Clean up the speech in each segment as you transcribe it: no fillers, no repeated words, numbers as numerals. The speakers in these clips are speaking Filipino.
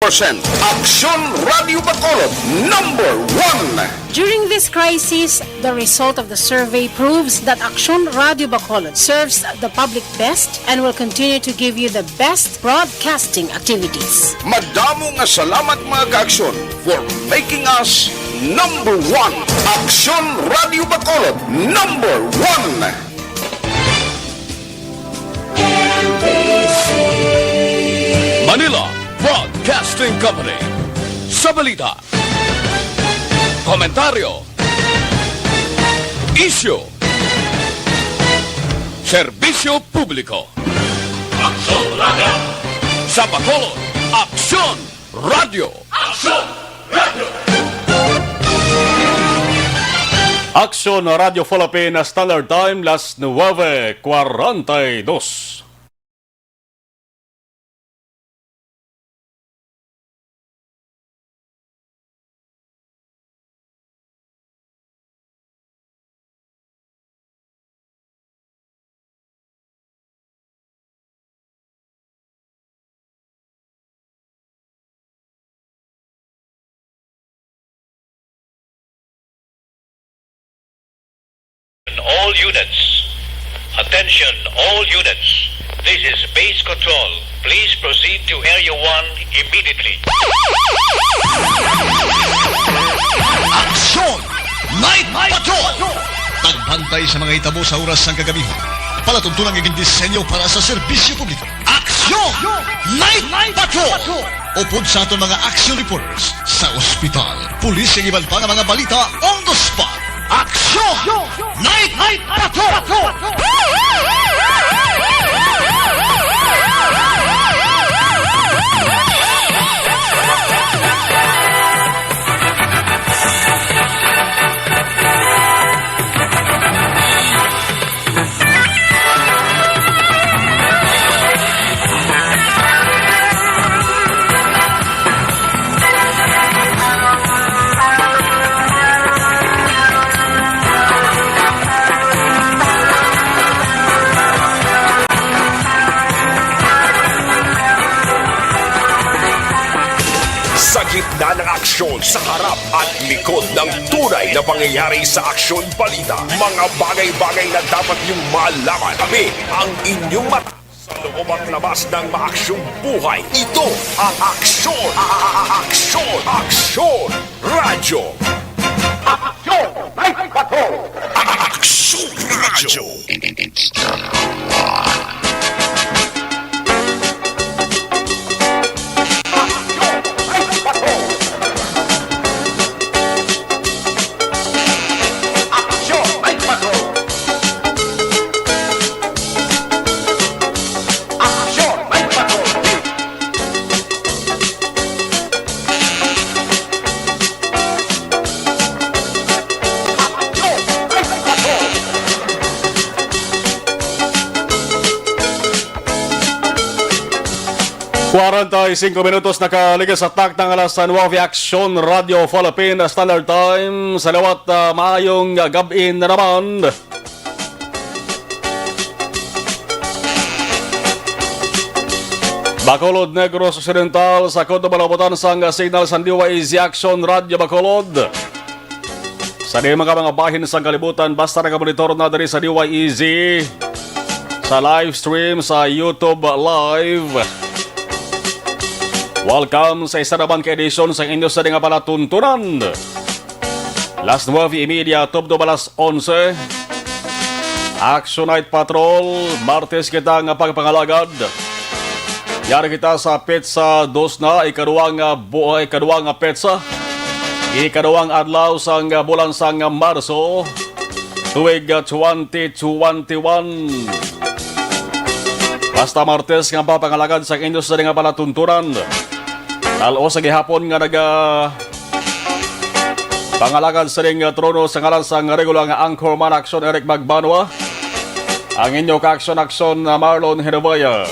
Aksyon Radio Bacolod, #1. During this crisis, the result of the survey proves that Aksyon Radio Bacolod serves the public best and will continue to give you the best broadcasting activities. Madamo nga salamat mga ka-aksyon for making us #1. Aksyon Radio Bacolod, #1. Manila Broadcasting Company. Sa balita, komentaryo, isyu, serbisyo publiko. Aksyon Radio. Sa Bacolod, Aksyon Radio. Aksyon Radio. Aksyon Radio Philippine Standard Time, las 9:42. All units. Attention, all units. This is base control. Please proceed to Area 1 immediately. Aksyon! Night Patrol! Tagbantay sa mga hitabo sa oras ng kagabihan. Palatuntunan ng disenyo para sa serbisyo publiko. Aksyon! Night Patrol! Upod sa aton mga action reporters sa ospital, pulis ang iban pa ng mga balita on the spot. Aksyon! Night Patrol! Gitna ng aksyon sa harap at likod ng tunay na pangyayari sa aksyon balita. Mga bagay-bagay na dapat niyong malaman. Kami ang inyong mata sa loob at labas ng maaksyong buhay. Ito ang Aksyon! Aksyon! Radyo! Aksyon! Night Patrol! Aksyon! Radyo! Cinco minutos nakaligas sa tak ng alas 9 Aksyon Radio Philippine Standard Time. Salawat maayong gabi na naman. Bacolod Negros Occidental sa Kodo Malabutan sang signal sa DYZ Aksyon Radio Bacolod. Sa di mga bahin sa kalibutan, basta nakamonitor na dari sa DYZ sa live stream sa YouTube Live. Welcome sa isa naman ka-edisyon sa inyo sa nga palatuntunan. Last 9:30, tubdo balas 11. Action Night Patrol, Martes kita nga pagpangalagad. Yari kita sa Petsa 2 na, ikaduwang petsa. Ikaduwang adlaw sang bulan sang Marso, tuig 2021. Basta Martes nga papangalagad sa inyo sa nga palatuntunan. Talo sa gihapon nga pangalagad sa ring trono sa ngalan sang regular nga anchorman Aksyon Eric Magbanwa. Ang inyo ka-aksyon na Marlon Henovaya.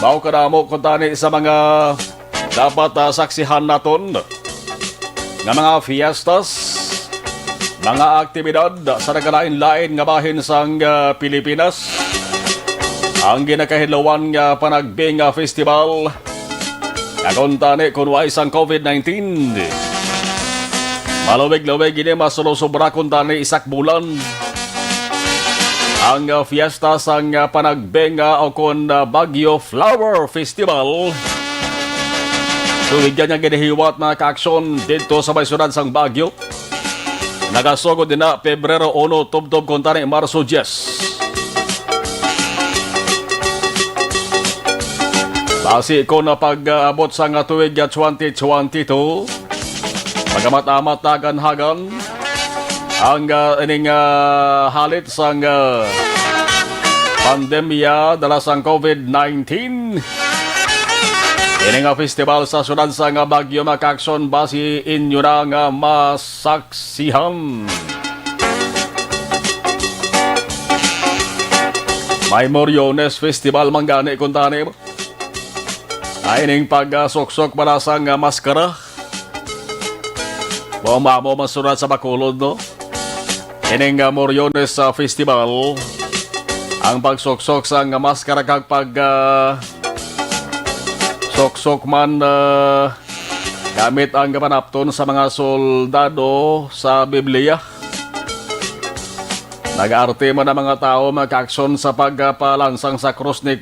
Mao ka mo kuntani sa mga dapat saksihan naton nga mga fiestas, mga aktibidad sa nagkalain-lain nga bahin sang Pilipinas. Ang ginakahidlawan nga Panagbing Festival Kaguntani kung wais ang COVID-19. Malubig-lubig ini masulosobra kuntani isak bulan. Ang fiesta sang panagbenga o kon Baguio Flower Festival. Tuwigyan niya ginihiwat na kaaksyon dito sa may sunod sang Baguio. Nagasugod din na Pebrero 1, tubtob kuntani Marso 10. Basi ko na pag-abot sa nga tuwig 2022, pagamat-amat na ganhagan, ang ining halit sa pandemya dala sa COVID-19. Ining festival sa sunod sa nga Baguio Makaksyon basi inyo na nga masaksihan. May Moriones Festival manggani kung tani mo. Ay ning pag-suksok para sa maskara. Mamo masunod sa Bacolod, no? Ining Moriones Festival. Ang pagsuksok sa maskara kag suksok man gamit ang panapton sa mga soldado sa Biblia. Nag-arte man ang mga tao magkaaksyon sa pagpalansang sa krus ni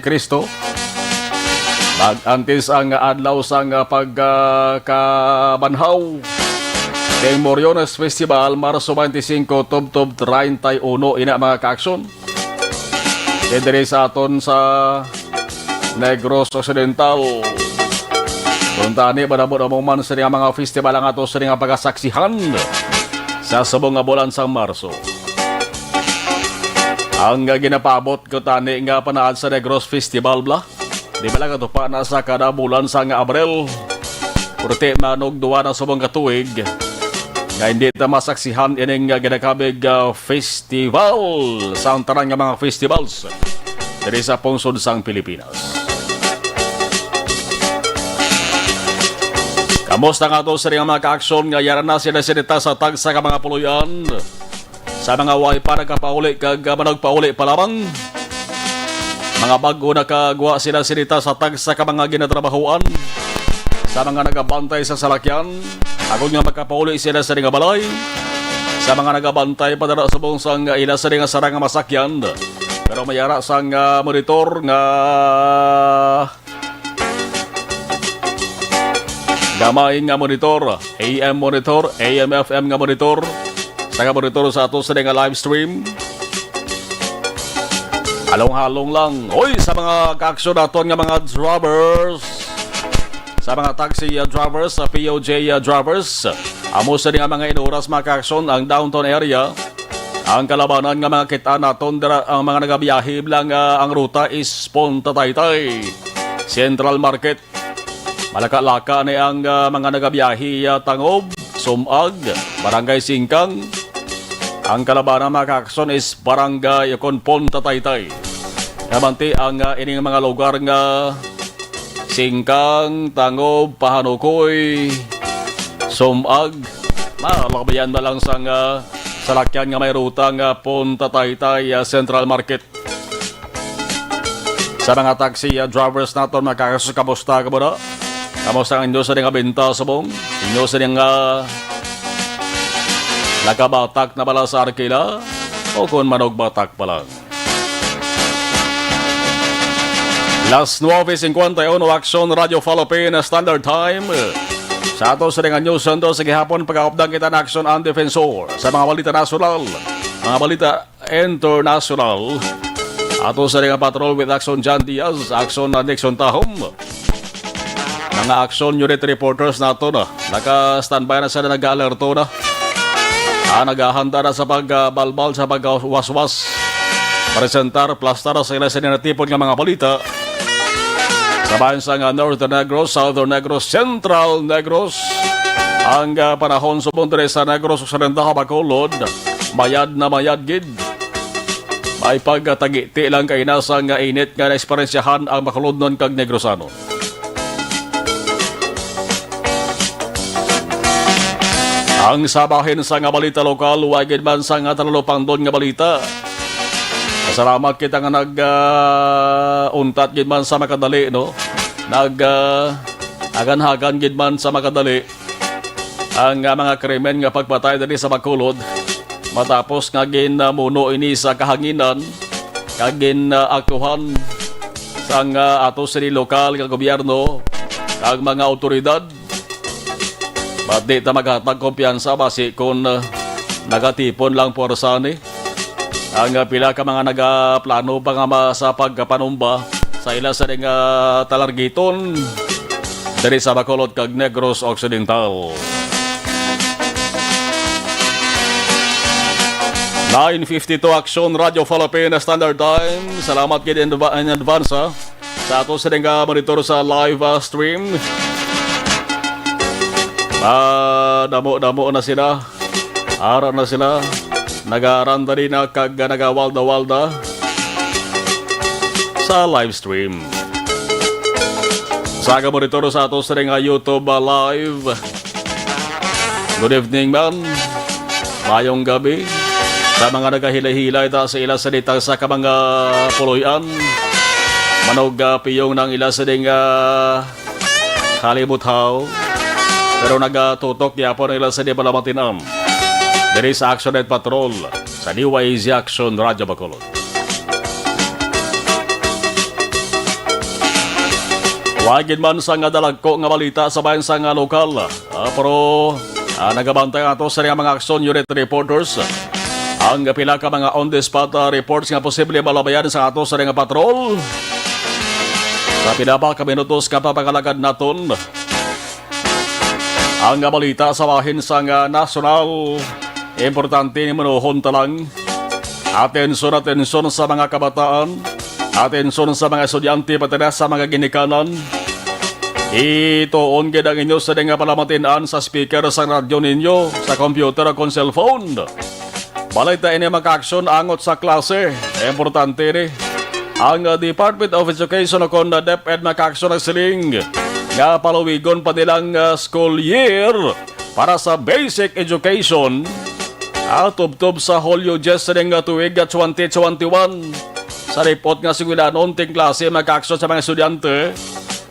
Kristo. Antes ang adlaw sang pagkabanhaw. Ang Moriones Festival, Marso 25, tubtob 31, ina mga kaaksyon. Dere sa aton sa Negros Occidental. Tuntani, manabot among man sa mga festival ang ato sa mga pagkasaksihan sa sabong nga bulan sang Marso. Ang ginapabot ko tani nga panaan sa Negros Festival bla. Di ba lang ito pa nasa kada bulan sa nga Abril. Kurte manog duwa na subong katuig. Nga hindi ta masaksihan ining ginakabig festival sa antarang nga mga festivals diri sa pungsod sang Pilipinas. Kamusta nga ito sa mga ka-aksyon nga yaran na sinasinita sa tag sa mga puluyan sa mga way para kapauli kag managpauli pa lamang. Mga bago na kagwa sila sinita sa tag sa mga ginatrabahuan sa mga nagabantay sa salakyan. Ako nga makapauli sila sa nga balay sa mga nagabantay padara sa bungsang ila sa nga sarang masakyan. Pero mayara sa nga monitor nga gamay nga monitor, AM monitor, AM FM nga monitor, sa nga monitor sa ato sa nga live stream. Halong-halong lang. Oy, sa mga kaaksyon naton nga mga drivers, sa mga taxi drivers, sa POJ drivers, amo sa nga mga inuras mga kaaksyon ang downtown area. Ang kalabanan nga mga kita naton ang mga nagabiyahe lang ang ruta is Ponta Taytay, Central Market. Malaka-laka ni ang mga nagabiyahe Tangob, Sumag, Barangay Singkang. Ang kalabanan mga kaaksyon is Barangay Ponta Taytay. Namanti ang ining mga lugar nga Singkang, Tangob, Pahanukoy, Sumag. Malakabayan na lang sa salakyan nga may ruta nga Ponta Taytay Central Market. Sa mga taxi drivers natin makakasus, kamusta ka ba na? Kamusta ang inyo sa nga benta sa bong? Inyo sa nga nakabatak na bala sa arkila? O kung manogbatak pa lang? Las 9:51 Aksyon Radio Philippine Standard Time. Sa ato sa nga news sa gihapon pag-aupdang kita na Aksyon ang Defensor sa mga balita nasyonal, mga balita international. Ato sa nga patrol with Aksyon John Diaz, Aksyon Nixon Tahom. Mga Aksyon unit reporters nato na naka-standby na sila, nag-alerto na. Naghahanda na sa pagbalbal, sa pagwaswas, presentar, plastar sa ilang sinatipon ng mga balita. Sabayan sa Northern Negros, Southern Negros, Central Negros. Ang panahon sa Montere sa Negros, Occidental, Bacolod, mayad na mayad gid. May pagtagiti lang kay nasa nga init nga na-esperensyahan ang Bacolod nun kag Negrosano. Ang sabahin sa nga balita lokal, wagid man sa nga talalupang doon nga balita. Salamat kita nga nag-untat gid man sa makadali, no? aganhagan gid man sa makadali ang mga krimen nga pagpatay diri sa Bacolod matapos nga muno ini sa kahanginan kag aktuhan sang ato sa lokal nga gobyerno kag mga otoridad. Ba't di ta maghatag kumpiyansa basi kung nagatipon lang porsa ni ang pila ka mga nagaplano pa nga sa pagkapanumba sa ila sa talargiton diri sa Bacolod kag Negros Occidental. 9:52 Action Radio Philippines Standard Time. Salamat gid in advance sa ato sa monitor sa live stream. Damo na sila. Ara na sila. Nag-aaranda rin na kag nagawalda-walda sa live stream. Sa monitor sa ato sa YouTube live. Good evening man. Mayong gabi. Sa mga nagahilay-hilay ta sa ila sa ditang sa kamanga puloyan. Manog piyong ng ila sa kalimuthaw. Pero nagatutok yapon ila sa di palamatinam. Diri sa Action Night Patrol sa DYZ Action Radio Bacolod. Wagin man sa nga dalagko nga balita sa bayan sa nga lokal. Pero nagabantay ato sa mga Action Unit Reporters. Ang pila ka mga on-the-spot reports nga posible malabayan sa ato sa nga patrol. Sa pila pa ka minutos ka papagalagad naton. Ang balita sa bahin sa national, importante ni manuhon talang. Atensyon sa mga kabataan. Atensyon sa mga estudyante pati na sa mga ginikanan. Itoon gid ang inyo sa nga palamatinan sa speaker sa radyo ninyo, sa computer o cellphone. Balita ini maka-aksyon angot sa klase. Importante ni. Ang Department of Education o kon DepEd maka-aksyon ang siling nga palawigon pa nilang school year para sa basic education tubtob sa Hulyo 10 nga tuig 2021. Sa report nga sigula nonting klase maka-aksyon sa mga estudyante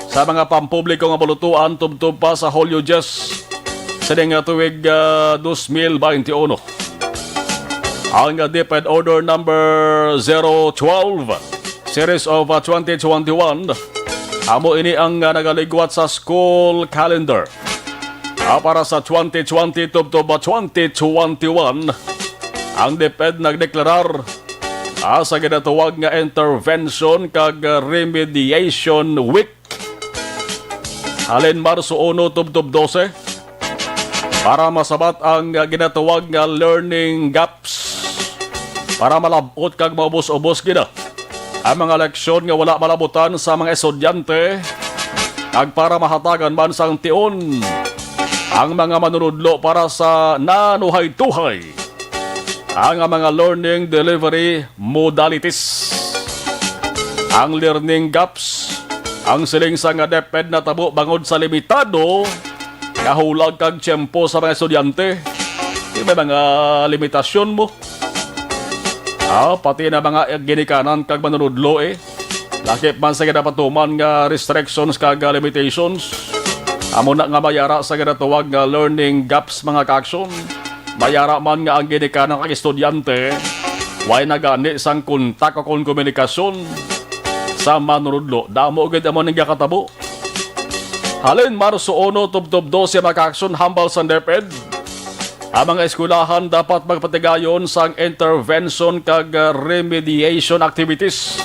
sa mga pampubliko nga bulutuan tubtob pa sa Hulyo 10 sa nga tuig 2021. Ang DepEd Order number 012 Series of 2021 amo ini ang nagaligwat sa school calendar para sa 2020 to 2021. Ang DepEd nagdeklarar sa ginatawag nga intervention kag remediation week halin Marso 1 to 12 para masabat ang ginatawag nga learning gaps para malabot kag maubos-ubos gina ang mga leksyon nga wala malabutan sa mga estudyante kag para mahatagan man sang tion ang mga manunudlo para sa nanuhay-tuhay ang mga learning delivery modalities. Ang learning gaps ang siling sa nga DepEd na tabo bangod sa limitado kahulag kag tiyempo sa mga estudyante. Di ba mga limitasyon mo? Pati na mga ginikanan kag manunudlo lakip man sa ginapatuman nga restrictions kag limitations. Amo na nga mayara sa ginatawag nga learning gaps mga kaaksyon. Mayara man nga ang ginikanan kag estudyante way nagani sang kontak o komunikasyon sa manunudlo. Damo gid amo ning katabo. Halin Marso 1 tubtob 12 mga kaaksyon hambal sa DepEd. Ang mga eskwelahan dapat magpatigayon sa intervention kag remediation activities.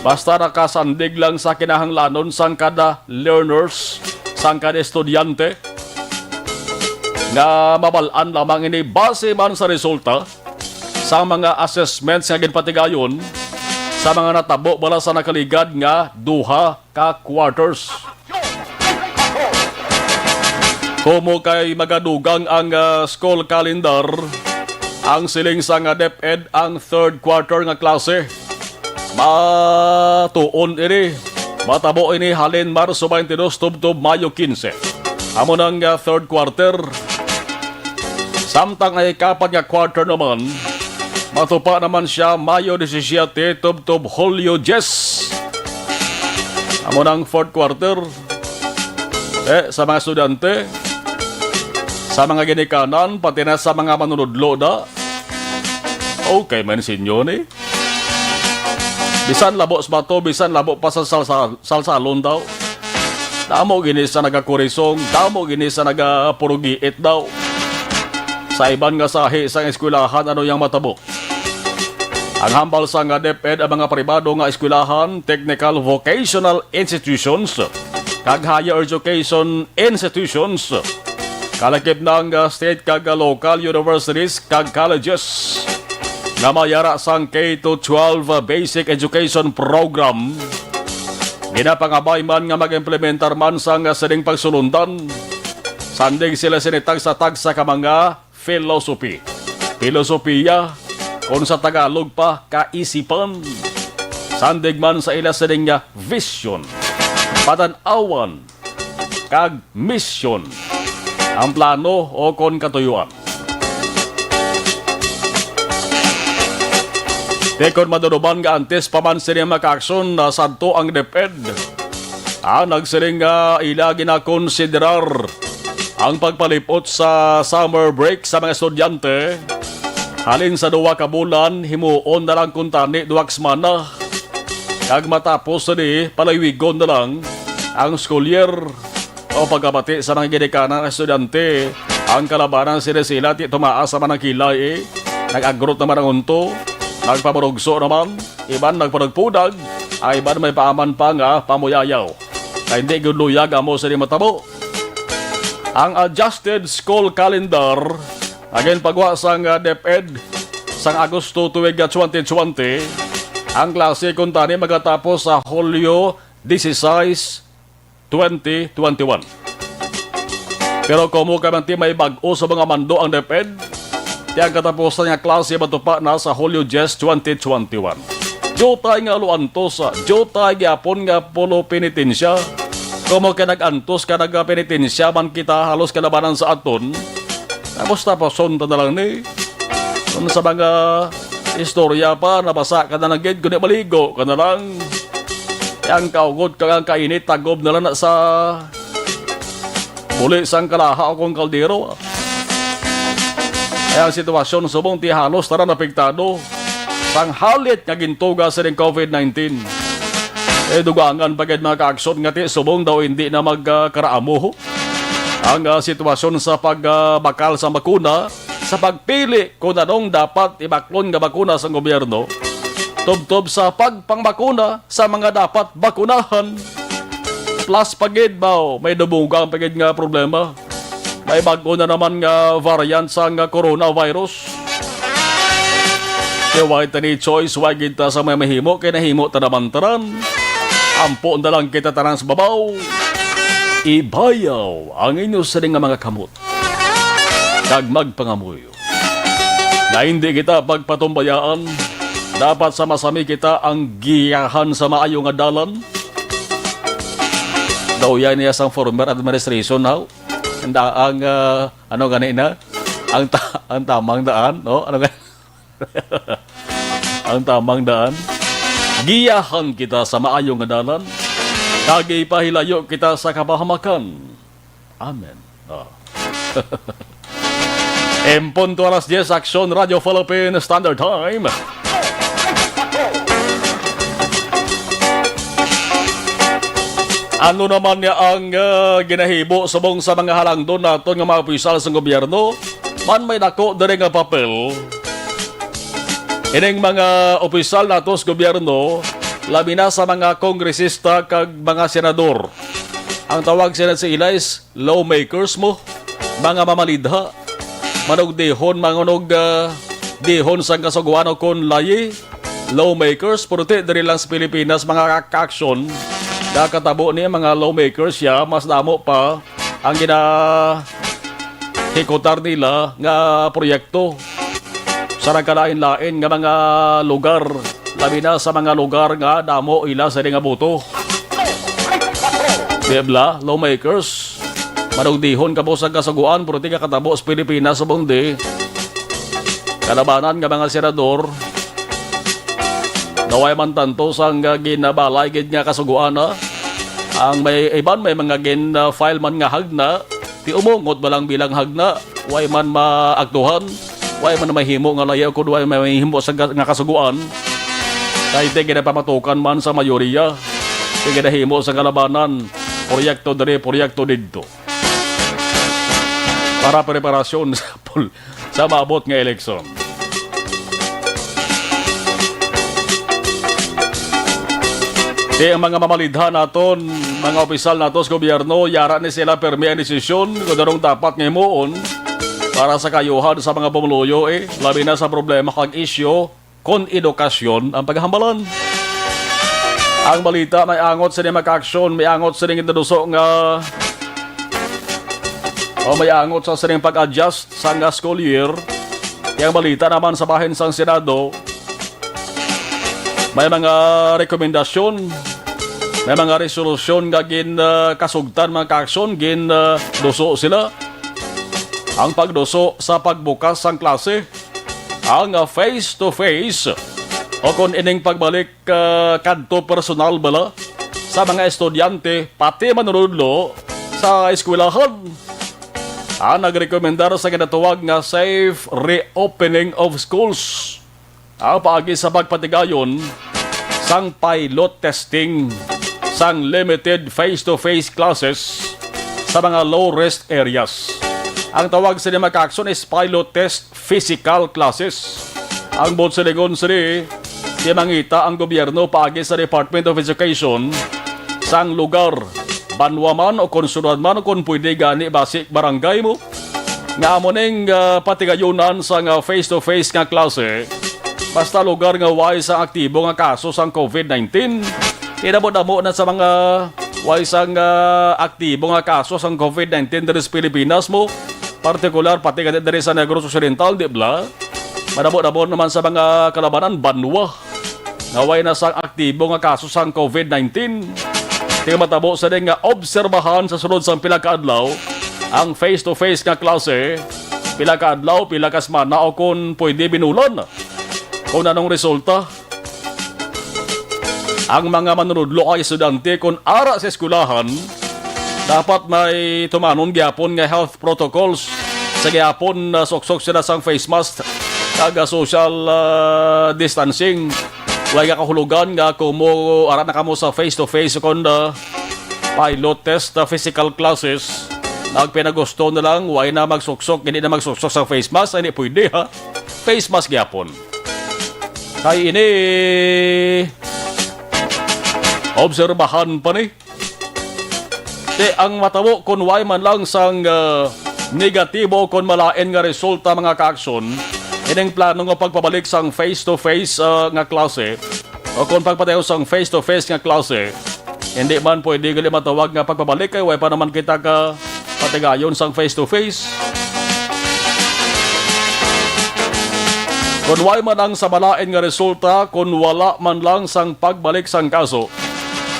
Basta nakasandig lang sa kinahanglanon sang kada learners, sang kada estudyante. Nga mabalaan lamang ini base man sa resulta sa mga assessments nga ginpatigayon sa mga natabo bala sa nakaligad nga duha ka quarters. Kumo kay magadugang ang school calendar, ang siling sa nga DepEd ang third quarter nga klase. Matuon ini, matabo ini halin Marso 22 tubtob Mayo 15. Amo nang third quarter. Samtang ay kapat nga quarter naman, matupa naman siya Mayo 17 tubtob Hulyo 10. Amo munang fourth quarter. Sa mga estudyante, sa mga ginikanan, pati na sa mga manunodlo da. Okay man sinyo ni. Bisan labo sa bato, bisan labo pa sa salsalon daw. Damo gini sa nagakurisong, damo gini sa nagapurugiit daw. Sa iban nga sahi sa eskwelahan ano yang matabo. Ang hambal sa nga DepEd ang mga pribado nga eskwelahan, technical vocational institutions, kag higher education institutions, kalakip ng state kag local universities kag colleges nga mayara sang K-12 basic education program. Ginapangabay man nga mag-implementar man sang sining pagsulundan. Sandig sila sinitag sa tagsa ka mga philosophy. Filosofiya, kung sa Tagalog pa, kaisipan. Sandig man sa ila sining nga vision, patanawan, kag mission. Ang plano o kon katuyuan. Tekon maduduban nga antes pa man sining maka-aksyon na sadto ang DepEd. Nagsiring nga ila ginakonsiderar ang pagpalipot sa summer break sa mga estudyante. Halin sa 2 ka bulan, himuon na lang kuntani 2 semana. Kag matapos na di, palaywigon na lang ang school year o pagkabati sa mga ginikanan ng estudyante. Ang kalabanan sila ti tumaas sa manang kilay nag-agrot naman ang unto. Nagpamarugso naman, iban nagparagpudag, ay iban may paaman pa nga pamuyayaw. Kaya hindi gudluyag amo sa matabo. Ang adjusted school calendar, again pagwa sang DepEd, sang Agosto tuwig 2020, ang klase kuntani magatapos sa Hulyo 16, 2021. Pero kung kamanti may bag-o sa mga mando ang DepEd, ang katapusan nga klase matupa na sa Hulyo 10, 2021. Jotay nga luantos, jotay gyapon nga polo penitensya. Kung ka nag-antos ka nag-penitensya man kita halos kalabanan sa aton, tapos tapason na lang ni. Kung sa mga istorya pa, nabasa ka na lang gid, kundi maligo ka na lang. Yang kaugod ka ang kainit, tagob na lang na sa muli sang kalaha o kong kaldero. Ang sitwasyon subong ti halos tara napiktado sang halit nga gintuga sa COVID-19. Dugangan pagid mga kaaksyon nga ti subong daw hindi na magkaraamo. Ang sitwasyon sa pagbakal sa bakuna, sa pagpili kung anong dapat ibaklon nga bakuna sa gobyerno, tubtob sa pagpangbakuna sa mga dapat bakunahan. Plus pagid ba may dubugang pagid nga problema. May bago na naman nga variant sa nga coronavirus. Kaya wag tani choice, wag kita sa may mahimo, kaya nahimo ta naman taran. Ampo na lang kita taran sa babaw. Ibayaw ang inyo sa nga mga kamot. Kag magpangamuyo. Na hindi kita pagpatumbayaan, dapat sa masami kita ang giyahan sa maayo nga dalan. Daw yan niya sang former administration now. Ang ano ganina? Ang tamang daan, no? Ano ganina? Ang tamang daan. Giyahan kita sa maayong dalan. Kagay pahilayo kita sa kapahamakan. Amen. Punto alas 10, Aksyon Radio Philippine Standard Time. Ano naman niya ang ginahibo subong sa mga halangdon naton nga mga opisyal sa gobyerno? Man may dako diri nga papel. Ining mga opisyal nato sa gobyerno, labi na sa mga kongresista kag mga senador. Ang tawag sila sa ila is lawmakers mo, mga mamalidha, manugdihon, mangunog dihon sa kasugwan o kon layi, lawmakers, puruti diri lang sa Pilipinas, mga kaaksyon. Kakatabo niya mga lawmakers siya, mas damo pa ang ginahikutar nila nga proyekto sa nagkalain-lain nga mga lugar, labi na sa mga lugar nga damo ila sa nga buto. Dibla, lawmakers, manugdihon ka po sa kasaguan, pero di ka katabo sa Pilipinas sa bundi. Kalabanan nga mga senador, naway man tanto sang ginabalay gid nga kasuguan na Ang may iban may mga file man nga hagna, ti umungot ba lang bilang hagna, way man maaktuhan, way man mahimo nga layaw kung way mahimo sa nga kasuguan. Kahit di ginapamatukan man sa mayoriya, di ginahimo sa kalabanan, proyekto dere, proyekto dito. Para preparasyon sa maabot nga eleksyon. Di ang mga mamalidhan naton, mga opisyal nato sa gobyerno, yara ni sila permi ang desisyon kung darong dapat ngayon para sa kayuhan sa mga bumuluyo labi na sa problema kag isyo kon edukasyon ang paghambalan. Ang balita may angot sa maka-aksyon, may angot sa ning introduso nga may angot sa sining pag-adjust sa nga school year. Yang balita naman sa bahin sang Senado, may mga rekomendasyon, may mga resolusyon nga kasugtan mga ka-aksyon, duso sila. Ang pagduso sa pagbukas sang klase, ang face-to-face o kung ining pagbalik kadto personal bala sa mga estudyante pati manunudlo sa eskwelahan. Nagrekomendar sa kinatuwag nga safe reopening of schools. Ang paagi sa pagpatigayon sang pilot testing sang limited face-to-face classes sa mga low-risk areas. Ang tawag sa maka-aksyon is pilot test physical classes. Ang bot sa ligon siri, di mangita ang gobyerno paagi sa Department of Education sang lugar, banwa man o konsulad man o kung pwede gani basic barangay mo. Nga amuning patigayunan sa face-to-face nga klase, basta lugar nga way sa aktibo nga kaso sang COVID-19. Tinamo-damo na sa mga way sang aktibo nga kaso sang COVID-19 dari sa Pilipinas mo, partikular pati dari sa Negros Occidental, di ba? Madamo-damo naman sa mga kalabanan, banwa. Naway na sang aktibo nga kaso sang COVID-19. Tingnan matabo sa din nga obserbahan sa sunod sang pila ka adlaw ang face-to-face nga klase, pila ka adlaw, pila ka semana o kung pwede binulan. Kung anong resulta, ang mga manunudlo ay estudyante kung ara sa eskulahan, dapat may tumanon gyapon nga health protocols sa gyapon soksok sila sang face mask kaga social distancing. Wala ka kahulugan nga kumo ara na kamo sa face-to-face kung pilot test physical classes. Nagpinagusto na lang, why na magsuksok, hindi na magsuksok sa face mask, hindi pwede ha. Face mask gyapon. Kaya ini obserbahan pa ni. Ang matabo kung why man lang sang negatibo kung malain nga resulta mga ka-aksyon, ining plano nga pagpabalik sang face-to-face nga klase o kung pagpatayo sang face-to-face nga klase, hindi man pwede gali matawag nga pagpabalik kay why pa naman kita ka patigayon sang face-to-face. Kung why man ang sabalain nga resulta, kung wala man lang sang pagbalik sang kaso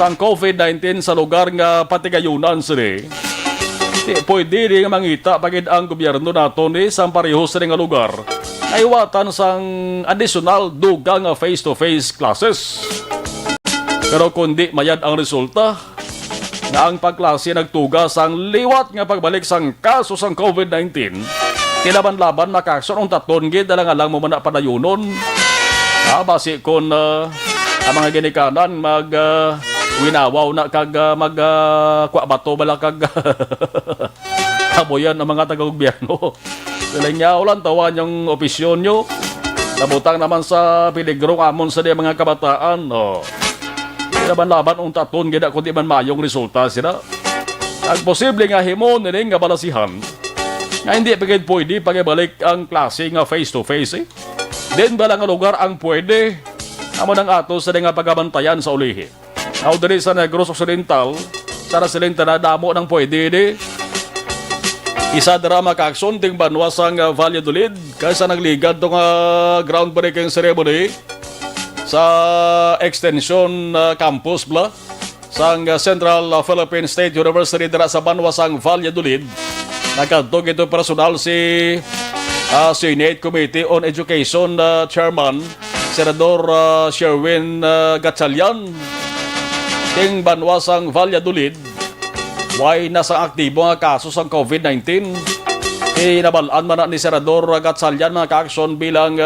sang COVID-19 sa lugar nga patigayunan sila, pwede rin mangita pagid ang gobyerno nato ni sang pareho sa nga lugar naiwatan sang additional dugang nga face-to-face classes. Pero kundi mayad ang resulta na ang pagklase nagtuga sang liwat nga pagbalik sang kaso sang COVID-19, kilaban-laban makakson ang taton gid alang mo man padayunon. Basi kon ang mga ginikanan winawaw na kag kwa bato bala kag haboyan ang mga taga-gobyerno. Sila niya ulan tawan yung opisyon nyo. Nabutang naman sa piligrong amon sa mga kabataan. Laban-laban ang taton gida kundi man mayong resulta sila. Ang posible nga himon niling nga balasihan nga hindi pwede pagibalik ang klase nga face-to-face. Din ba lang nga lugar ang pwede amon ang ato sa nga pagabantayan sa ulihi. Now diri sa Negros Occidental, sa siling tanadamo ng pwede di. Isa drama ka-aksyon ting banwa sang Valladolid kaysa nagligad tong groundbreaking ceremony sa extension campus bla sang Central Philippine State University dira sa banwa sang Valladolid. Nagkadtog ito personal si Senate Committee on Education Chairman Senador Sherwin Gatchalian. ting banwasang Valladolid, way nasa aktibo nga kaso sa COVID-19. Inabalaan man na ni Senador Gatchalian mga ka-aksyon bilang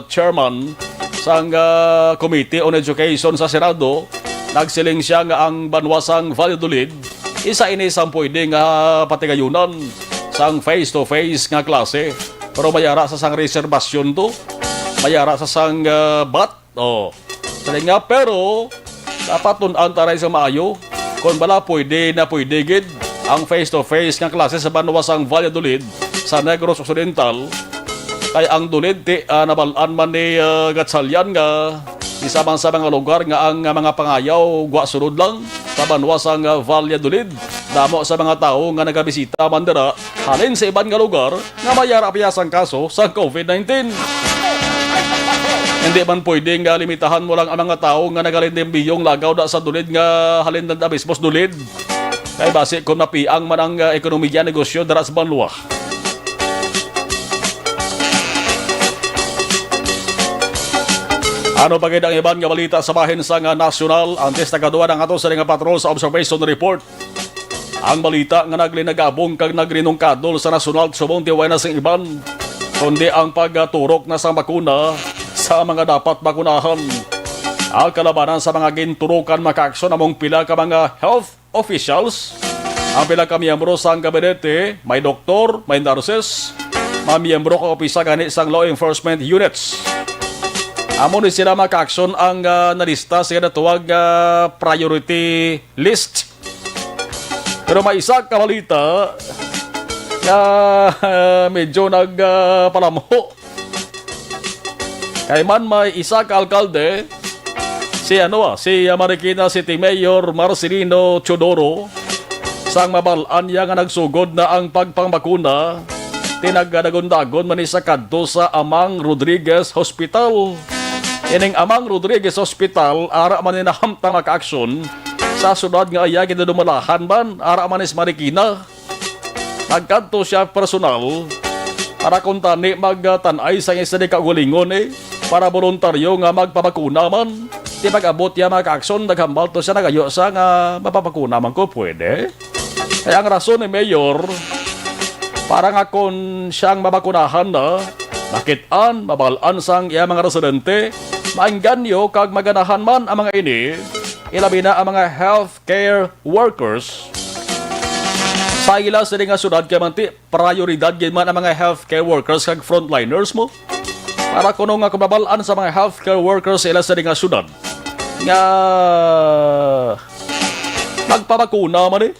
chairman sang Committee on Education sa Senado. Nagsiling siya nga ang banwasang Valladolid isa inisang pwede nga patigayunan sang face-to-face nga klase. Pero mayara sa sang reservasyon to, mayara sa sang bat. Sabi nga, pero dapat tunan taray sa maayo kung bala pwede gid ang face-to-face nga klase sa banwasang Valladolid sa Negros Occidental. Kay ang dulid nabalaan man ni Gatchalian nga isa man sa mga lugar nga ang mga pangayaw gwa sunod lang sa banwasang Valladolid. Damo sa mga tao nga nagabisita man dira halin sa ibang nga lugar nga mayara piyasang kaso sa COVID-19. Hindi man pwedeng limitahan mo lang ang mga tao nga nagalindembiyong lagaw da sa dulid nga halin ng abispos dulid. Kay base kung napiang man ang ekonomiya negosyo dara sa banwa. Ano pagid ang iban nga balita sa bahin sa nga nasyonal antes nagaduwa ng ato sa nga patrol sa observation report. Ang balita nga naglinagabong kag nagrinungkadol sa nasyonal subong tiway na sing iban kundi ang pagturok na sa bakuna sa mga dapat bakunahan. Ang kalabanan sa mga ginturukan maka-aksyon among pila ka mga health officials. Ang pila ka miyembro sa gabinete, may doktor, may nurses, mga miyembro ka opisa gani sang law enforcement units. Amo ni sila maka-aksyon ang nalista sa natuwag priority list. Pero may isa ka balita na medyo nagpalamuho. Kay man may isa ka alkalde, si Marikina City Mayor Marcelino Chodoro, sang mabalaan niya nga nagsugod na ang pagpangbakuna, tinagdagon-dagon man sa kadto sa Amang Rodriguez Hospital. Ining Amang Rodriguez Hospital, ara man ni nahamtang maka-aksyon sa sunod nga aya kinadumalahan man, ara man is Marikina. Nagkadto siya personal para kung tani magtanay sa isa di kaugalingon para voluntaryo nga magpapakuna man. Di pag-abot niya maka-aksyon, naghambal to siya nagayo sa nga mapapakuna man ko pwede. Kaya ang rason ni Mayor, para nga kung siyang mabakunahan na, nakitaan, mabalaan sang iya mga residente, maingganyo kag maganahan man ang mga ini, ilabi na ang mga healthcare workers. Sa ila sa nga sunod kay manti, prioridad gid man ang mga healthcare workers kag frontliners mo. Para kuno nga kumabalaan sa mga healthcare workers ila sa nga sunod. Nga magpabakuna man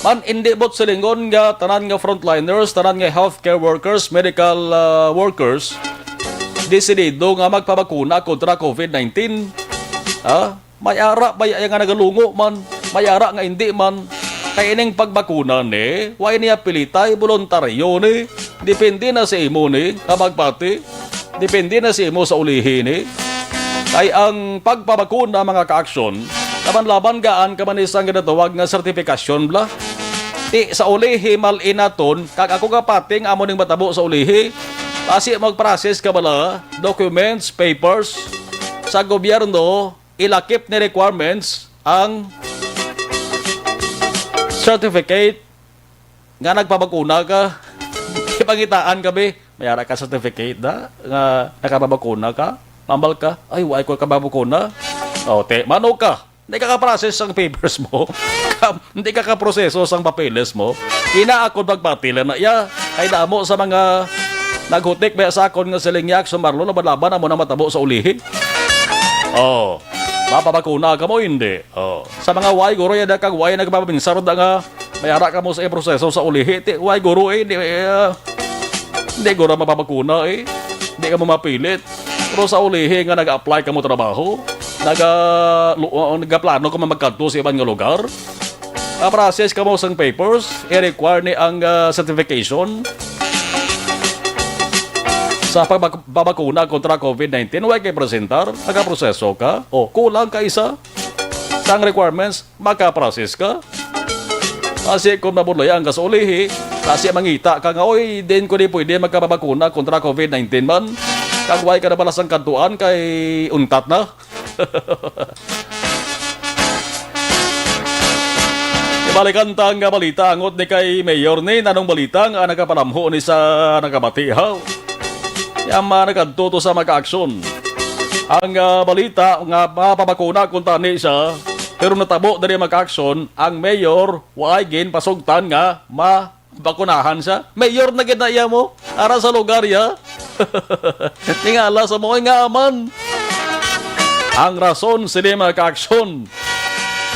Man hindi bot sa lingon nga tanan nga frontliners, tanan nga healthcare workers, medical workers desidido nga magpabakuna kontra COVID-19. Mayara ba nga nagalungo man, mayara nga hindi man. Kaya ining pagbakuna way niya pilitay, voluntaryo depende na sa imo magpati, depende na sa imo sa ulihin Kaya ang pagpabakuna mga ka-aksyon, laban-laban gaan ka man isang ginatawag nga sertifikasyon bla. Sa ulihi mal inaton, kag ako kapating amo ning matabo sa ulihi, kasi mag-process ka bala, documents, papers, sa gobyerno, ilakip ni requirements ang certificate nga nagpabakuna ka. Ipangitaan kami, mayara ka certificate na nga nakapabakuna ka, mambal ka, ay why ko kababakuna? Mano ka? Hindi ka ka-process ang papers mo. Hindi ka ka-proseso ang papeles mo. Inaakod magpatila na iya. Ay damo sa mga naghutik ba sa akon nga silingyak sa marlo laban-laban mo na matabo sa ulihi. Mapabakuna ka mo hindi. Sa mga way guro yan kag way nagpapabinsar da nga mayara ka mo sa proseso sa ulihi. Way guro hindi guro mapabakuna Hindi ka mo mapilit. Pero sa ulihi nga nag-apply ka mo trabaho. Nagaplano ka magkanto sa ibang nga lugar. Process ka mo sang papers, i-require ni ang certification sa pagbabakuna kontra COVID-19. Huwag kay presentar, nagaproseso ka, kulang ka isa sang requirements, makaprocess ka. Kasi kung nabulayan ka sa ulihi, kasi mangita ka nga, din ko di pwede magkababakuna kontra COVID-19 man. Kagway ka na balas ang kantuan kay untat na. Ibalikan tang nga balita angot ni kay Mayor ni nanong balita nga nagapalamho ni sa nagabatihaw. Yama nagadto sa maka-aksyon. Ang balita nga mapabakuna kung tani siya, pero natabo dali maka-aksyon, ang mayor why gin pasugtan nga mabakunahan siya. Mayor na ginaya mo ara sa lugar ya. Tingala sa mo nga aman. Ang rason sila maka-aksyon.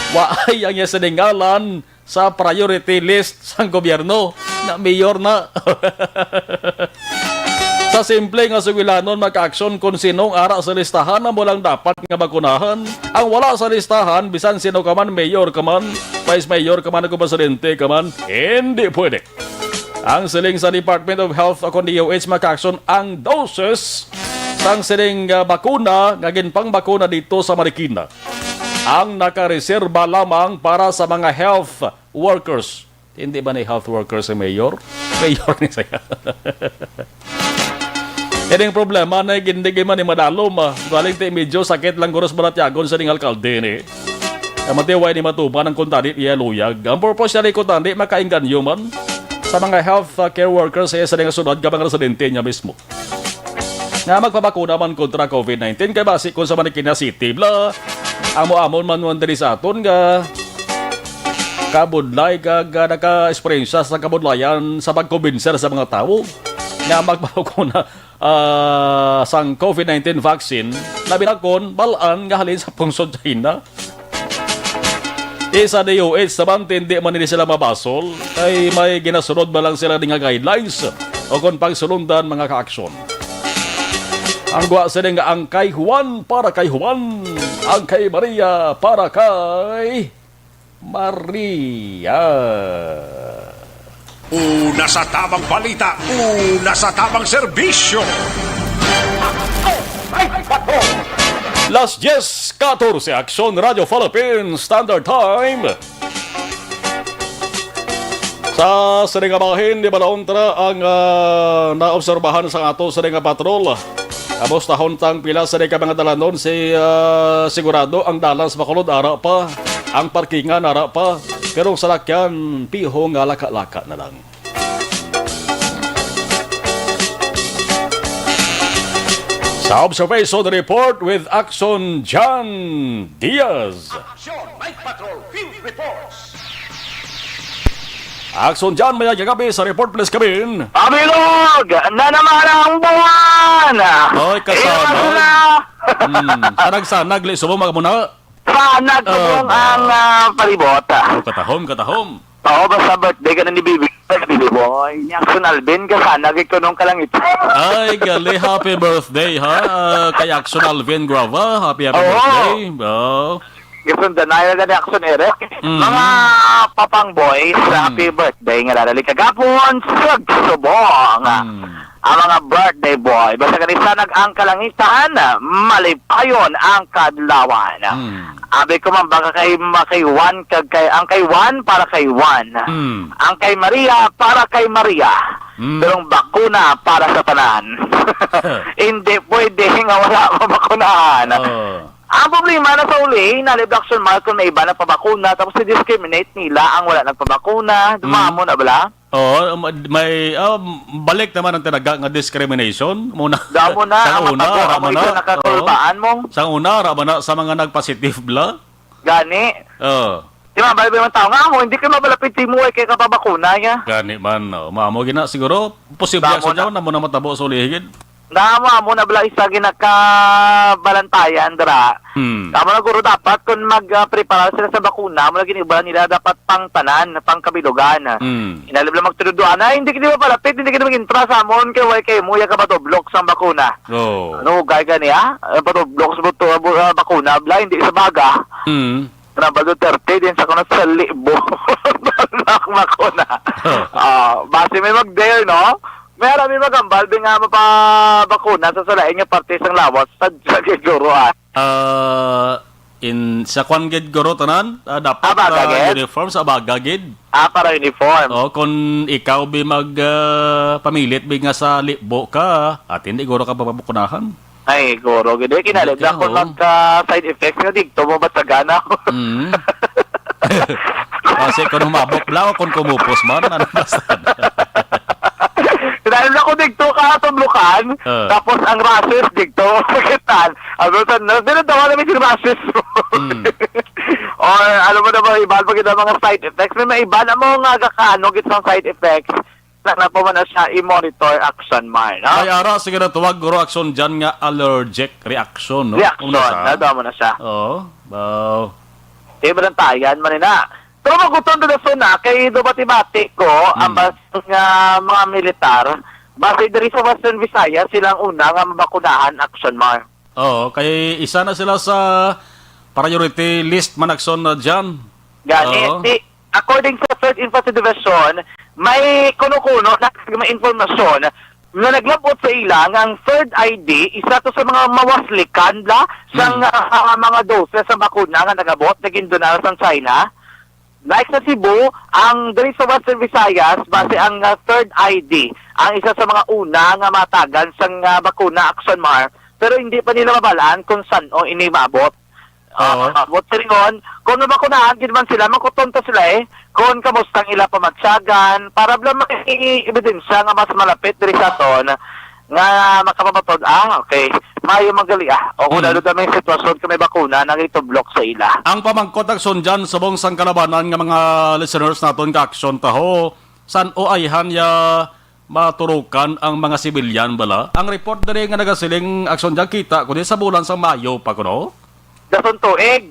Waay ang yasinengalan sa priority list sa gobyerno na mayor na. Sa simple nga sugilanon maka-aksyon kung sinong ara sa listahan na walang dapat nga bakunahan. Ang wala sa listahan, bisan sino ka man, mayor ka man, vice mayor ka man, o presidente ka man, hindi pwede. Ang siling sa Department of Health o DOH maka-aksyon ang doses sang siling bakuna nga ginpang bakuna dito sa Marikina. Ang nakareserba lamang para sa mga health workers. Hindi ba ni health workers si mayor? Mayor ni saya. Yan yung problema na gindigay man ni Madalom. Galing tayo medyo sakit lang guros balatyagon sa ning alkalde ni. Kamatiway ni matuba ng kuntadit iya luyag. Ang purpose niya ni kuntadit makainganyo man sa mga health care workers sa ning sunod kabang residente niya mismo. Nga magpabakuna man kontra COVID-19 kay basi kung sa Marikina City bla. Amo-amon man diri sa aton nga kabudlay naka-esperiensya sa kabudlayan sa pagkumbinser sa mga tao nga magpapakuna sang COVID-19 vaccine labi na kon balaan nga halin sa pungsod China. Isa DOH saman hindi man nila sila mabasol kay may ginasunod ba lang sila nga guidelines o kung pagsulundan mga ka-aksyon. Ang guwa sila nga ang kay Juan para kay Juan, ang kay Maria para kay Maria. Una sa tamang balita, una sa tamang serbisyo. Las 10:14 Aksyon Radio Philippines Standard Time. Sa Siringabahin di Balaontra ang naobserbahan sa ato Siringa Patrol. Amos tahon tang pila sa mga dalanon si sigurado ang dalan sa Bacolod ara pa, ang parkingan ara pa, pero sa lakyan piho nga laka-laka na lang. Sa observation report with Action John Diaz. Action John, may gabi sa report please kabin. Abilog! Na naman ang buwan! Oy, kasama. Sanag-sanag, liso mo muna. Sanag ko ang palibot. Katahom. Oo, basta birthday ka na ni Bibi. Bibi boy. Ni Action Alvin ka sanag ikunong ka lang ito. Ay, gali, happy birthday ha. Kay Action Alvin Grava, happy birthday. Oh. Gisundan na yung ni Action Eric. Mga papang boys, happy birthday nga lalali kagapon, subong. Ang mga birthday boy, basta kanisa nag-ang kalangitan, malipayon ang kadlawan. Abi ko man baka kay Juan, ang kay Juan para kay Juan. Ang kay Maria para kay Maria. Pero bakuna para sa tanan. Hindi pwede nga wala mabakunahan. Ang problema na sa uli, nalib Action Malcolm na iba na pabakuna, tapos i-discriminate nila ang wala nagpabakuna. Dumamo na bala? Oo, may balik naman ang tinaga nga discrimination. Muna, Damo na, sa ang matago, ang ito nakakulbaan mong. Sa una, raba na sa mga nagpositive bla. Gani. Oo. Di ba, bali ba yung tao nga ako, hindi ka mabalapit mo ay kay kapabakuna niya. Gani man, mamo gina siguro posible Damo sa na. na mo na matabo sa ulihigid. Mo na bala isa ginakabalantayan dara. Tama na guro dapat kung mag-prepare sila sa bakuna, mo na giniba nila dapat pang tanan, pang kabilugan. Inalib lang magtuduan na, hindi ka mapalapit, hindi ka mag-intra sa amon kay mo, ka ba to, blocks ang bakuna. Ano, gaya gani ba to, blocks mo to, bakuna, bala, hindi sa baga. Trabalo 30 din sa kuna sa libo. Bakuna. Base may mag-dare, no? Meron may magambal din nga mapabakuna sa sulain nga parte sang lawas sa giguruan. In sa kwan gid guro tanan, dapat Abagagid? uniform sa bagagid. Para uniform. O kung ikaw bi mag pamilit bi nga sa libo ka, at hindi guro ka papabukunahan. Ay, guro. Gede, kinalib na kung magka-side effects nga dito mo ba sa gana? Kasi kung humabok lang, kung kumupos man, ano basta. Dahil na ko digto ka tublukan, tapos ang rasis digto, pakitan. Ano sa dinadawa namin si rasis mo. Or ano mo na ba, iba pag ito mga side effects. May iba na mo nga gakaano gitong side effects na po mo na siya i-monitor action man. No? Ay, ara, sige na tuwag, guro action dyan nga allergic reaction, no? Reaction, nadawa mo na siya. Oo, wow. Iba ng tayan, manina. Pero magutom doon na kay dubati-bati ko, ang nga mga militar, base diri sa Western Visayas, silang una nga mabakunahan action mar. Oo, kay isa na sila sa priority list manakson na dyan. Gani, Oo. according sa 3rd Infantry Division, may kuno-kuno na may informasyon na naglabot sa ilang ang third ID, isa to sa mga mawaslikan la sa mga doses sa bakuna nga nagabot na gindonar sa China. Like sa Cebu, ang diri sa Western Visayas, base ang third ID, ang isa sa mga una nga matagan sa bakuna Action Mar, pero hindi pa nila mabalaan kung saan o ini maabot. Abot sa ringon, kung nabakunahan, ginaman sila, makutonta sila kung kamustang ila pamatsyagan, para blang ebidensya nga mas malapit diri sa aton, nga makapamatod, okay, mayo magali o kung lalo na may sitwasyon kung may bakuna, nangitublok sa ila. Ang pamangkot aksyon dyan sa buong sangkalabanan nga mga listeners naton ka aksyon taho, san o ayhan ya maturukan ang mga sibilyan bala? Ang report dali nga nagasiling aksyon dyan kita, kundi sa bulan sa Mayo pa kuno? Dason tuig.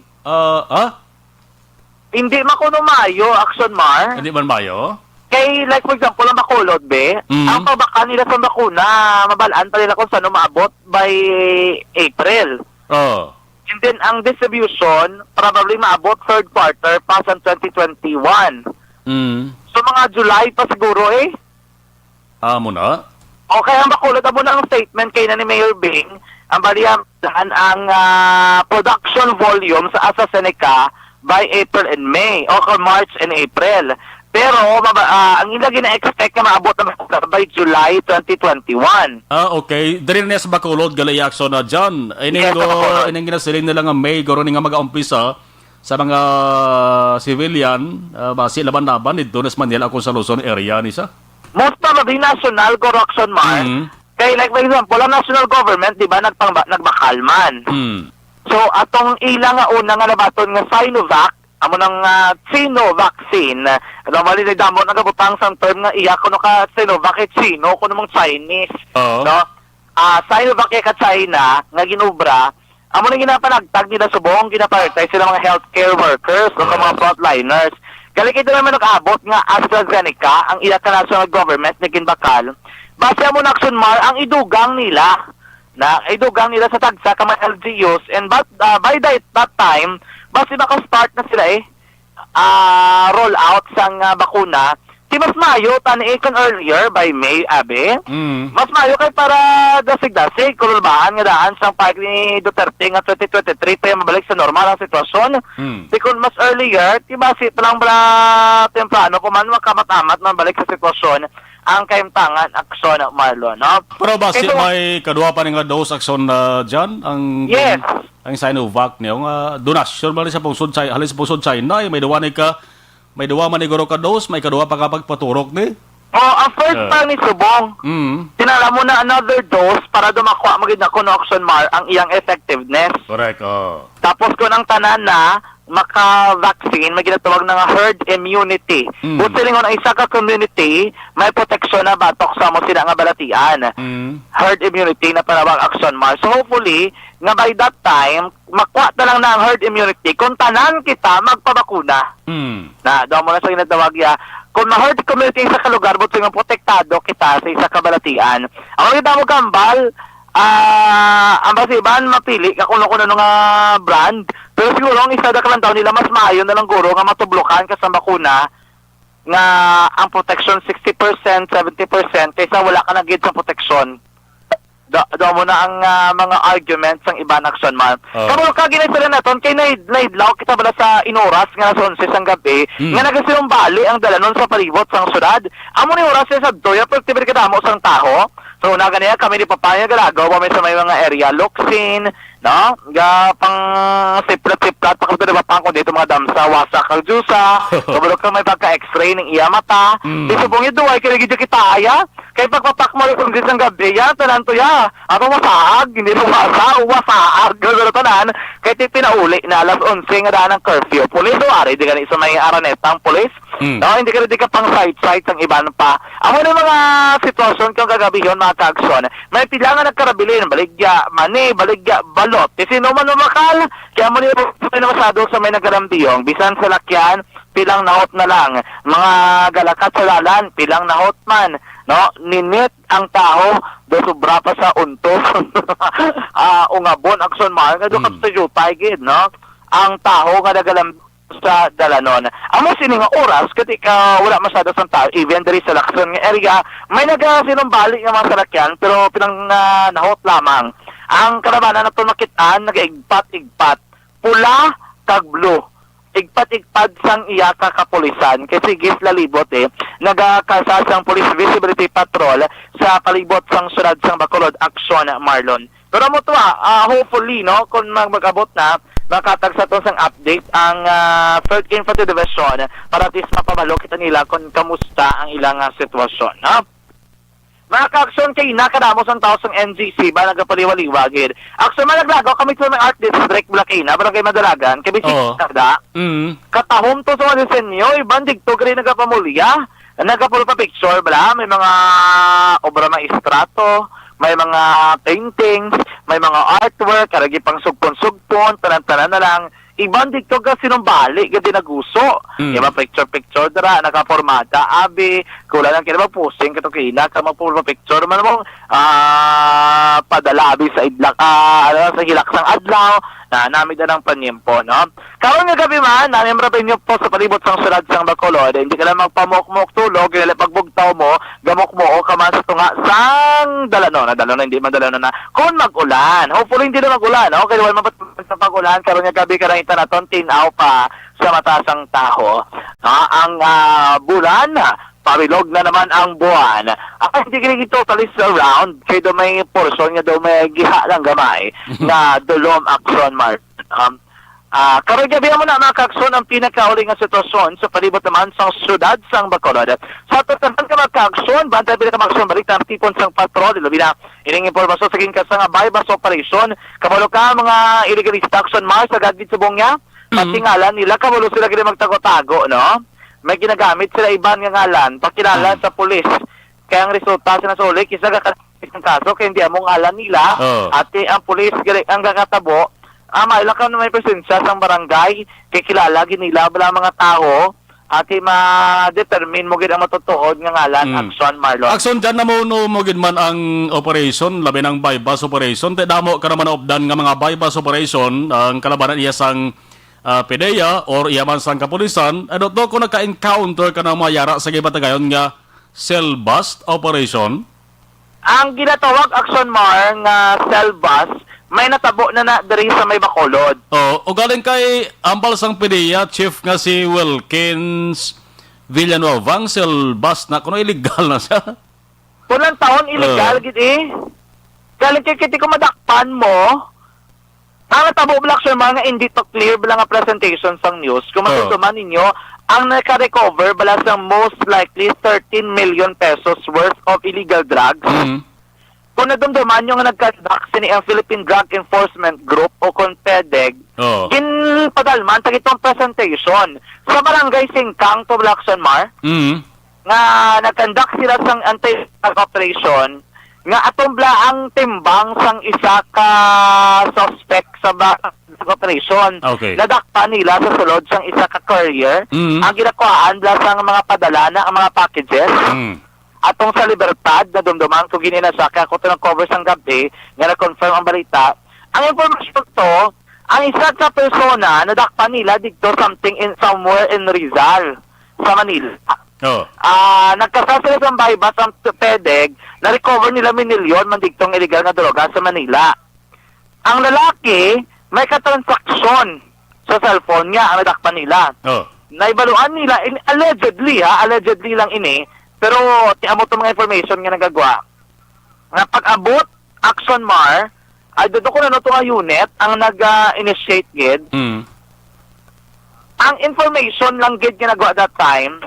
Hindi makuno Mayo, Action Mar. Hindi man Mayo? Kay, like for example, ang Bacolod, ang pabaka nila sa bakuna, mabalaan pa nila kung saan maabot by April. And then, ang distribution, probably maabot third quarter pa sa 2021. So, mga July pa siguro Muna? Okay, ang Bacolod, amo na ang statement kay na ni Mayor Bing, ang baliyang ang production volume sa AstraZeneca by April and May, o March and April. Pero, ang ila gina-expect na maabot na by July 2021. Okay. Dari na sa Bacolod, galay aksyon na dyan. Ining ginasiling nila nga May, garo nga mag-aumpisa sa mga civilian, basi laban-laban, ito na sa Manila kung sa Luzon area nisa. Most probably, national corruption man. Kaya like for example, ang national government, di ba, nagbakalman. So, atong ilang nga una nga nabaton nga Sinovac, amo ng Sino vaccine, normally na damo nagabutang sa term nga iya kuno ka Sinovac at Sino, kuno mong Chinese. No? Sinovac ka China, nga ginubra, amo na ginapanagtag nila subong, ginaprioritize sila mga healthcare workers, o mga frontliners. Kaya ito naman nag-abot nga AstraZeneca, ang iya ka national government na ginbakal, base mo na Action Mar, ang idugang nila sa tagsa ka mga LGUs, and by that time, base maka-start na sila roll out sang bakuna, di mas mayo, taniikan earlier by May, mas mayo kay para dasig-dasig, kululbahan nga daan sang park ni Duterte nga 2023, tayo mabalik sa normal ang sitwasyon. Di kung mas earlier, di base palang bala temprano, kung man makamat-amat man balik sa sitwasyon, ang kaimtangan aksyon Marlon, no? Pero base may kadua pa nga dose aksyon na dyan? Yes. Ang Sinovac niyo, donasyon ba sa pungsod China, halin sa pungsod China, may duwa man iguro ka dose, may kadua pa kapag paturok ni? Ang first time ni Subong, tinala mo na another dose para dumakwa magid na kuno Action Mar ang iyang effectiveness. Correct, Tapos kung ang tanan na maka-vaccine, may ginatawag na herd immunity. Kung sila nga isa ka community, may proteksyon na batok sa mo sila nga balatian. Herd immunity na panawag Action Mar. So hopefully, nga by that time, makuha na lang na ang herd immunity kung tanan kita magpabakuna. Na, daw mo na sa ginatawag kung ma-herd community sa kalugar, buto nga protektado kita sa isa kabalatian. Ang kita mo kambal, ang basiban mapili kakuno-kuno nga brand, pero siguro ang isa da ka lang daw nila mas maayo na lang guro nga matublokan ka sa bakuna nga ang protection 60%, 70% kaysa wala ka nagid sa protection. Daw mo na ang mga arguments ng iba na Action Man. Pero kaginay sila naton kay naidlaw kita bala sa Inoras nga sa 11 sang gabi nga nagasilang bali ang dalanon sa palibot sang syudad. Amo ni oras sa doya pagtibir ka damo sang taho. So na ganiya kami ni papaya galagaw pa may sa may mga area Locsin, no? Ga pang siplat-siplat pa kung pang ko dito mga damsa, wasak kag jusa, kabalo ka may pagka-x-ray ng iya mata. Isubong ito ay kinigidyo kita aya. Kay pagpapak mo kung di sang gabi ya, tanan to ya. Ako wasaag, hindi mo wasaag. Gagano tanan. Kay ti pinauli na alas 11 nga daan ng curfew. Pulis o ari, di ka sa may aranetang pulis. No, hindi ka pang site ang iban pa. Amo na mga sitwasyon kung kagabi yun, mga kaaksyon. May pila nga nagkarabilin, baligya, mani, baligya, balot. Kasi no man umakal, kaya mo niyo masado sa may nagkarambiyong. Bisan sa lakyan, pilang nahot na lang. Mga galakat sa lalan, pilang nahot man. No, ninit ang tao do sobra pa sa untos. Ungabon, aksyon man, nga do sa jutay gid, no? Ang tao nga nagalam sa dalanon. Amo sini nga oras katika wala masyado sa tao even diri sa Lacson nga area may nagasinumbalik nga mga salakyan pero pinang nahot lamang. Ang karabanan nato makitaan nagaigpat-igpat pula kag blue. Igpat-igpat sang iya ka kapulisan kasi gis lalibot nagakasa sang police visibility patrol sa palibot sang syudad sang Bacolod Action Marlon. Pero mo tuwa hopefully no kung mag-abot na makatag sa itong update ang 3rd Infantry Division para at least mapabalo kita nila kung kamusta ang ilang sitwasyon. No? Mga ka-aksyon kay nakadamos ang tao sa NGC ba nagapaliwaliwagid. Aksyon malaglago kami sa mga Art District Blacana, Barangay Madalagan, kami si Kada. Katahom to sa mga disenyo, ibang digtog rin nagapamulya. Nagapulo pa picture, bala, may mga obra maestrato, may mga paintings, may mga artwork, karagi pang sugpon-sugpon, tanan-tanan na lang. Ibang dito ka sinumbali, gadi naguso. Yung mga picture-picture dara, nakapormada, abi, kula lang kina mag-posting, kato kina, ka mag-picture, man mo, padala, abi sa idlak, sa hilaksang adlaw, na namin na ng panyempo, no? Karon nga gabi man, namin marapin nyo po sa palibot sang syudad sang Bacolod, hindi ka lang magpamok-mok tulog, kaya pagbugtaw mo, gamok mo o kaman sa tunga sang dalanon, hindi man dalanon na, kung mag-ulan, hopefully hindi na mag-ulan, no? Kaya wala mapat sa pag-ulan, karon nga gabi ka na itanaton, tinaw pa sa matasang taho. Ang bulan, pabilog na naman ang buwan. Hindi kini totally surround kay do may portion nga do may giha lang gamay na Dulom Action Mart. Karon gabi mo na mga kaaksyon ang pinakauli nga sitwasyon sa palibot naman sa syudad sang Bacolod. Sa tatanan ka mga kaaksyon, bantay pila ka maaksyon balik ang tipon sang patrol, labi na ining impormasyon sa ginka sa bypass operation, kabalo ka mga illegalista action mars sa gadgit sa bongya, patingalan nila kabalo sila gid magtago-tago, no? May ginagamit sila iban nga ngalan, pakilala sa pulis. Kaya ang resulta sinasuli, kisa kakatapit ng kaso, kaya hindi among ngalan nila, at ang pulis, ang kakatabo, maila ka na may presensya sa barangay, kikilala, ginila, bala mga tao, at ma-determine mo gid ang matutuod nga ngalan, Action Marlon. Action, dyan na mo gid man ang operation, labi ng bypass operation, damo ka naman opdan nga mga bypass operation, ang kalabanan iya sang PDEA or iyaman sang kapulisan, ano to kung nagka-encounter ka ng mga yara sa gibatagayon nga cell bust operation? Ang ginatawag Action Mar nga cell bust, may natabo na diri sa may Bacolod. O galing kay ambal sang PDEA, chief nga si Wilkins Villanueva, ang cell bust na kuno illegal na siya. Pulang taon illegal gid Galing kay kiti ko madakpan mo. Ang tabo black sir mga hindi to clear bala nga presentation sang news. Kung matutuman ninyo, ang naka-recover bala sang most likely 13 million pesos worth of illegal drugs. Kung nadumduman yung nagka-conduct sini ang Philippine Drug Enforcement Group o CONPEDEG, padalman tagitong presentation sa barangay Singkang to Lacson Mar, nga nag-conduct sila sang anti-drug operation, nga atumbla ang timbang sang isa ka suspect sa operation. Okay. Nadakpa nila sa sulod sang isa ka courier. Ang ginakuhaan bla sang mga padala na ang mga packages. Atong sa Libertad na dumduman ko gininasaka ko ito ng cover sang gabi nga na-confirm ang balita. Ang information to, ang isa ka persona nadakpa nila dito somewhere in Rizal sa Manila. Nagkasasala sa bypass ang PDEG, na-recover nila minilyon mandigtong illegal na droga sa Manila. Ang lalaki, may katransaksyon sa cellphone niya ang nadakpan nila. Naibaluan nila, allegedly lang ini, pero tiamo itong mga information nga nagagawa. Nga pag-abot, Action Mar, ay doon ko na no nga unit ang nag-initiate gid. Ang information lang gid ginagawa that time,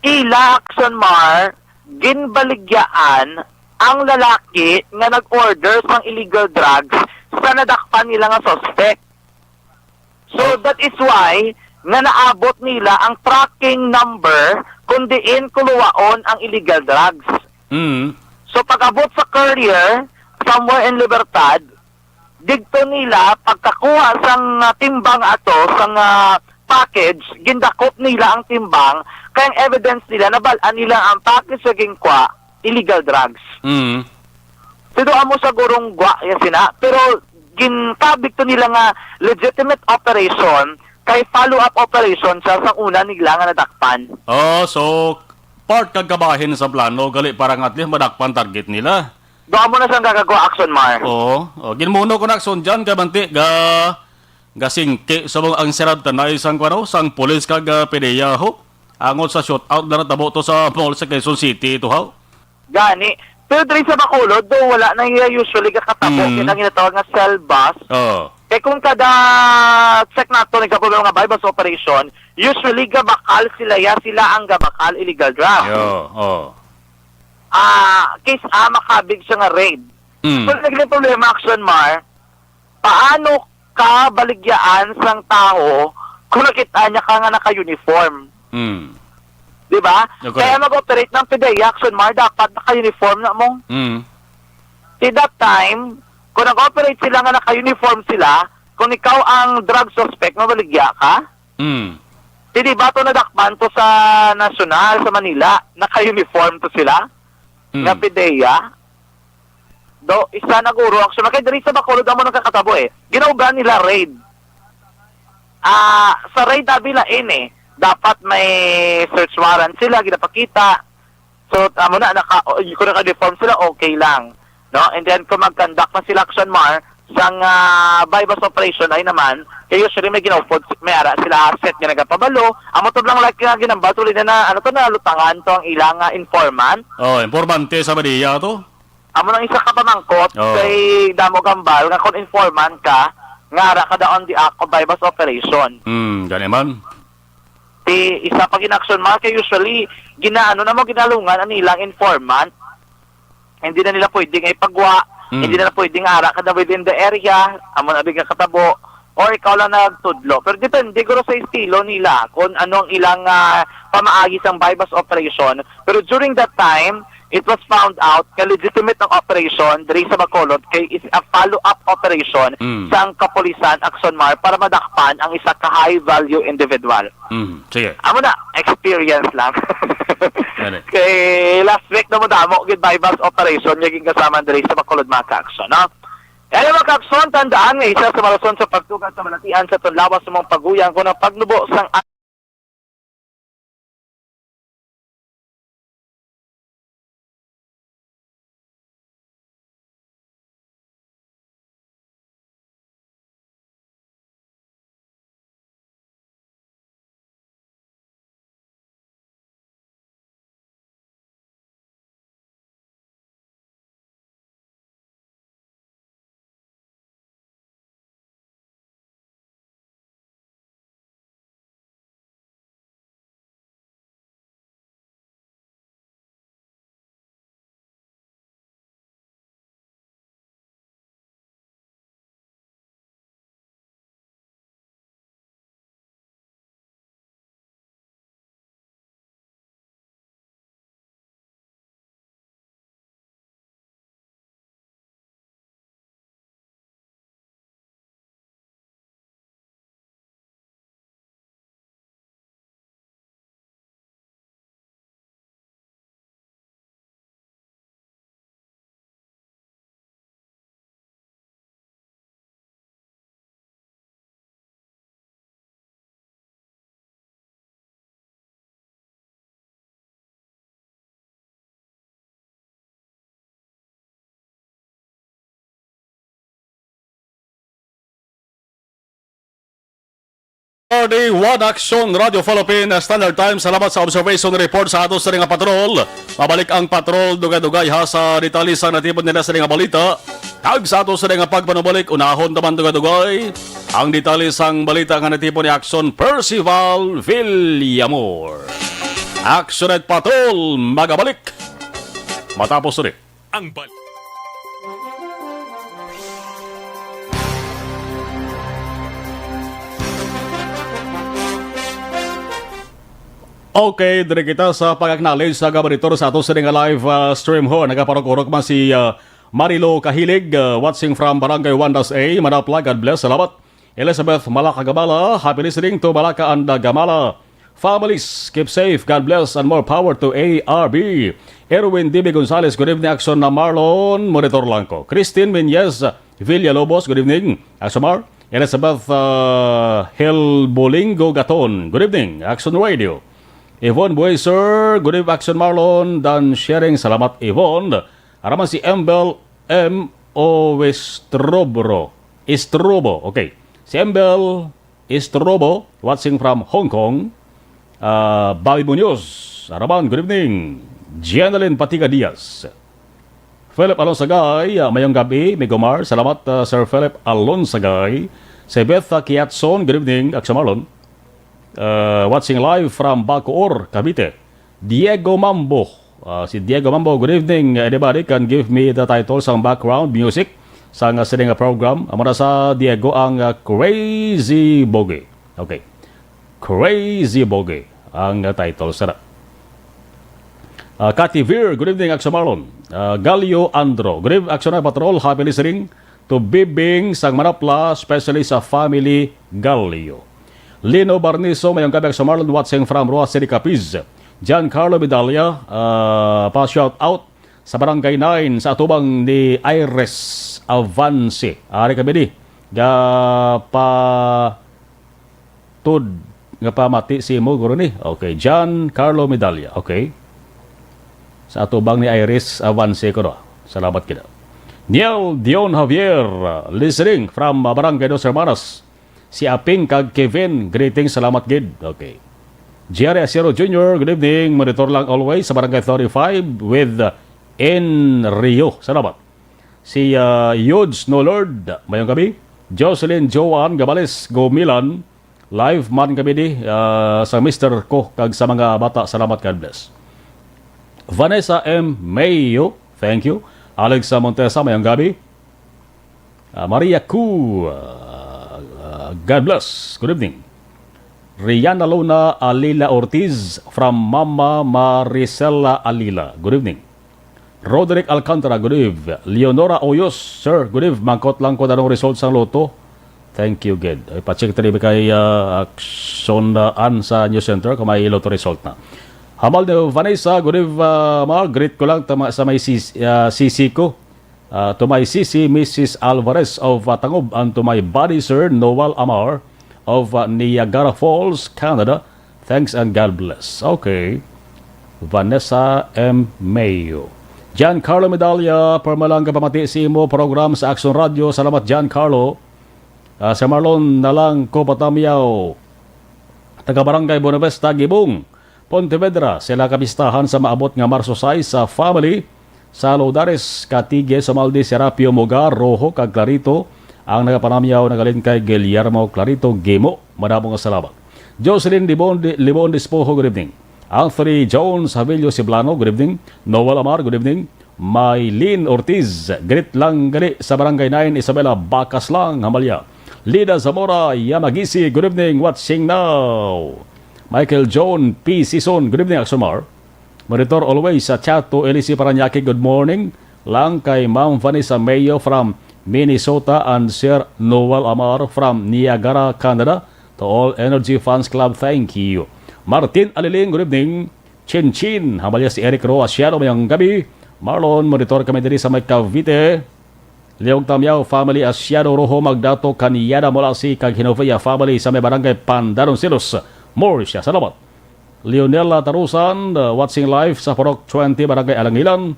ila Action Mar ginbaligyaan ang lalaki nga nag-order sang illegal drugs sa nadakpan nila nga suspect. So that is why nga naabot nila ang tracking number kung diin kuluwaon ang illegal drugs. So pag-abot sa courier, somewhere in Libertad, digto nila pagkakuha sang timbang ato, sang package, gindakop nila ang timbang, kaya evidence nila, nabalaan nila ang package sa gingkwa, illegal drugs. Sinuha mo sa gurong gwa, sina, pero ginkabig to nila nga legitimate operation, kay follow-up operation sa una nila nga nadakpan. Oh, so part kagabahin sa plano, gali parang at least madakpan target nila. Doon mo na siyang gagagawa, Action Mar. Oo. Ginmuno ko na aksyon dyan, kabanti, gasingke sa mga ang sirad tanay sang kwano, sang pulis kag PDEA ho. Angot sa shootout na natabo to sa mall sa Quezon City ito ho. Gani. Pero diri sa Bacolod, do wala na usually kakatabo, kinang ginatawag nga cell bus. Oo. Kaya kung kada check nato nagkaproblema nga bypass operation, usually gabakal sila ang gabakal illegal drugs. Oo. Case makabig siya nga raid. Kung naging problema, Action Mar, paano ka baligyaan sang tao kung nakita niya ka nga naka-uniform? Diba? Okay. Kaya mag-operate ng PDEA, Action Mar, dapat naka-uniform na mo. At that time, kung nag-operate sila nga naka-uniform sila, kung ikaw ang drug suspect, mabaligya ka? Di ba ito nadakpan to sa nasyonal, sa Manila, naka-uniform to sila? Nga PDEA? Do, isa na guro. Actually, kaya diri sa Bacolod mo nakakatabo Ginaugan nila raid. Sa raid nabilain dapat may search warrant sila, ginapakita. So, kung naka-uniform sila, okay lang. No? And then, kung mag-conduct na sila, Action Mar, sang bypass operation ay naman, kaya usually may ginawpod, may ara sila asset nga nagapabalo. Amo to lang like nga ginamba, tuloy na lutangan to ang ilang informant. Informante sa Maria to. Amo nang isa ka pamangkot kay Damo Gambal nga kung informant ka, nga ara ka da on the act of bypass operation. Gani man. Isa pag in-action Mar, kaya usually, ginalungan ang ilang informant. Hindi na nila pwedeng ipagwa, hindi na pwedeng ara ka na within the area, amo na bigyan katabo, or ikaw lang nagtudlo. Pero depende ko sa estilo nila kung anong ilang pamaagi sang bypass operation. Pero during that time, it was found out na legitimate ng operation diri sa Bacolod kay is a follow-up operation sang kapulisan, Action Mar, para madakpan ang isa ka high-value individual. Sige. Amo na, experience lang. Gani. Kay last week na mo damo, gid bypass operation, naging kasama diri sa Bacolod mga ka-action, no? Kaya mga ka-action, tandaan nga isa sa marason sa pagtugan sa malatian sa tunlawas sa mga paguyang ko ng pagnubo sang RD One Action Radio Philippine Standard Time. Salamat sa observation report sa ato sa nga patrol. Mabalik ang patrol dugay-dugay ha sa detalye sa natipon nila sa nga balita. Kag sa ato sa nga pagpanubalik, unahon naman dugadugay ang detalye sang balita nga natipo ni Action Percival Villamor. Actionite Patrol magabalik matapos rin ang balik. Okay, dire kita sa pag-acknowledge sa gabaritor sa ato sa nga live stream ho. Nagaparok-urok man si Marilo Kahilig, watching from Barangay 1-A, Manapla, God bless, salamat. Elizabeth Malaka Gamala, happy listening to Malaka and Gamala. Families, keep safe, God bless, and more power to ARB. Erwin D.B. Gonzalez, good evening, Action na Marlon, monitor lang ko. Christine Menyez, Villalobos, good evening, Action Mar. Elizabeth Helbolingo Gaton, good evening, Action Radio. Yvonne Bueser, good evening, Action Marlon, dan sharing, salamat Yvonne. Araman si Embel M. O. Estrobo, okay. Si Embel Estrobo, watching from Hong Kong. Bobby Munoz, Araman, good evening. Jeanalyn Patiga Diaz. Philip Alonsagay, mayong gabi, Migomar, salamat Sir Philip Alonsagay. Si Beth Kiatson, good evening, Action Marlon. Watching live from Bacoor, Cavite. Diego Mambo. Si Diego Mambo, good evening. Anybody can give me the title sa background music sa sining program. Amara sa Diego ang Crazy Bogey. Okay. Crazy Bogey ang title sa Cathy Veer, good evening, Action Marlon. Galio Andro, good evening, Action Patrol. Happy listening to Bibing sang Manapla, especially sa family Galio. Lino Barniso, mayong gabi sa Marlon, watching from Roa City, Capiz. Giancarlo Medalla, pa-shout out sa Barangay 9 sa atubang ni Iris Avance. Ari kami di, nga mati si mo, guro ni. Okay, Giancarlo Medalla, okay. Sa atubang ni Iris Avance ko no. Salamat kita. Niel Dion Javier, listening from Barangay Dos Hermanas. Si Aping kag Kevin, greetings, salamat gid. Okay. Jerry Acero Jr., good evening. Monitor lang always sa Barangay 35 with Enrio. Salamat. Si Yudes No Lord, mayong gabi. Jocelyn Joan Gabales, Go Milan. Live man kami di sa Mr. Ko kag sa mga bata. Salamat, God bless. Vanessa M. Mayo, thank you. Alexa Montesa, mayong gabi. Maria Ku, God bless. Good evening. Rihanna Luna Alila Ortiz from Mama Maricela Alila. Good evening. Roderick Alcantara, good evening. Leonora Oyos, sir, good evening. Mangkot lang ko na ng results ng loto. Thank you, Ged. Pa-check tayo kay Action sa News Center kung may loto result na. Hamal ni Vanessa, good evening. Greet ko lang sa may sisi ko. To my sisi, Mrs. Alvarez of Tangob, and to my buddy, Sir Noel Amar of Niagara Falls, Canada. Thanks and God bless. Okay. Vanessa M. Mayo. Giancarlo Medalla, permalangga pamati si mo program sa Action Radio. Salamat, Giancarlo. Sa Marlon na lang ko patamiyaw. Taga-barangay Bonavesta, Gibong, Pontevedra. Sila kapistahan sa maabot nga Marso 6 sa family. Sa Laudares, Katige, Samaldi, Serapio, Mogar, Rojo, kag Clarito, ang nagapanamyaw nagalin kay Guillermo Clarito Gemo. Maraming salamat. Jocelyn Libon Dispojo, good evening. Anthony Jones Havilio Siblano, good evening. Noel Amar, good evening. Maylene Ortiz, greet lang gali sa Barangay 9, Isabela, Bakas lang, Hamalya. Lida Zamora Yamagisi, good evening, watching now. Michael John P. Sison, good evening, Axomar. Monitor always sa Chato, Elisi Paranaque, good morning. Lang kay Ma'am Vanessa Mayo from Minnesota and Sir Noel Amar from Niagara, Canada. To all Energy Fans Club, thank you. Martin Aliling, good evening. Chin Chin, hamalya si Eric Roa, Siano, mayang gabi. Marlon, monitor kami diri sa may Cavite. Leong Tamyaw family, Asiano Rojo, Magdato, Kaniyada, Molasi, kag Hinovia family sa may barangay Pandaron Silos. More siya, salamat. Leonela Tarusan, watching live sa Porok 20, Barangay Alangilan.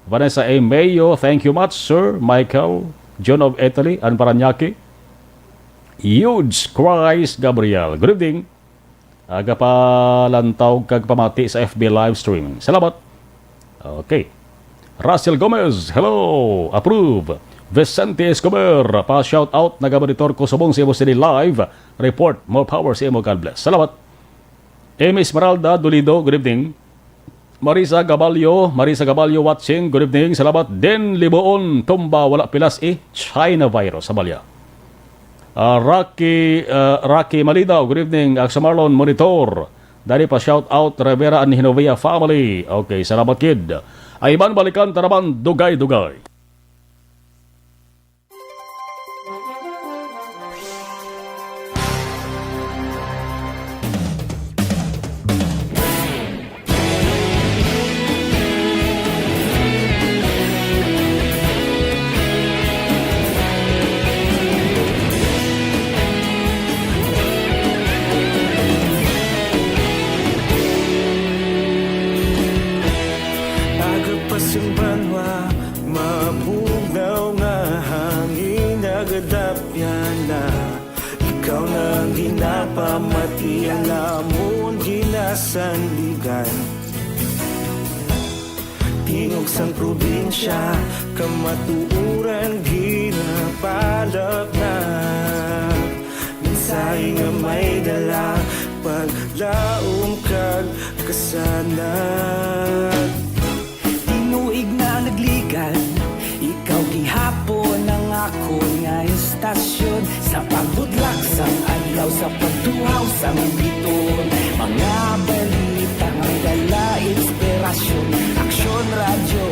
Vanessa A. Mayo, thank you much, Sir Michael, John of Italy, and Paranaque. Huge Christ Gabriel, good evening. Aga pa lantaw kag pamati sa FB live streaming. Salamat. Okay. Russell Gomez, hello. Approve. Vicente Escobar, pa-shout out na gabaritor ko subong sa imo sini live report. More power sa imo, God bless. Salamat. Amy Esmeralda Dolido, good evening. Marisa Gabalio watching, good evening. Salamat. Den Liboon, tumba wala pilas China virus sa balya. Rocky Malidaw, good evening. Aksa Marlon Monitor. Dari pa shout out Rivera and Hinovia family. Okay, salamat kid. Ayman balikan taraman dugay-dugay. Agapasumbanwa, mapugnaw nga hangin agadapyan na. Ikaw nang ginapamati ang amon ginasandigan. Tingog sang probinsya, kamatuuran ginapalak na. Minsay nga may dala, paglaom kag kasanag. Tinuig na nagligan, ikaw gihapon ang ako nga estasyon. Sa pagbudlak sang adlaw, sa pagtuhaw sang biton. Mga balita nga dala inspirasyon. Aksyon radyo,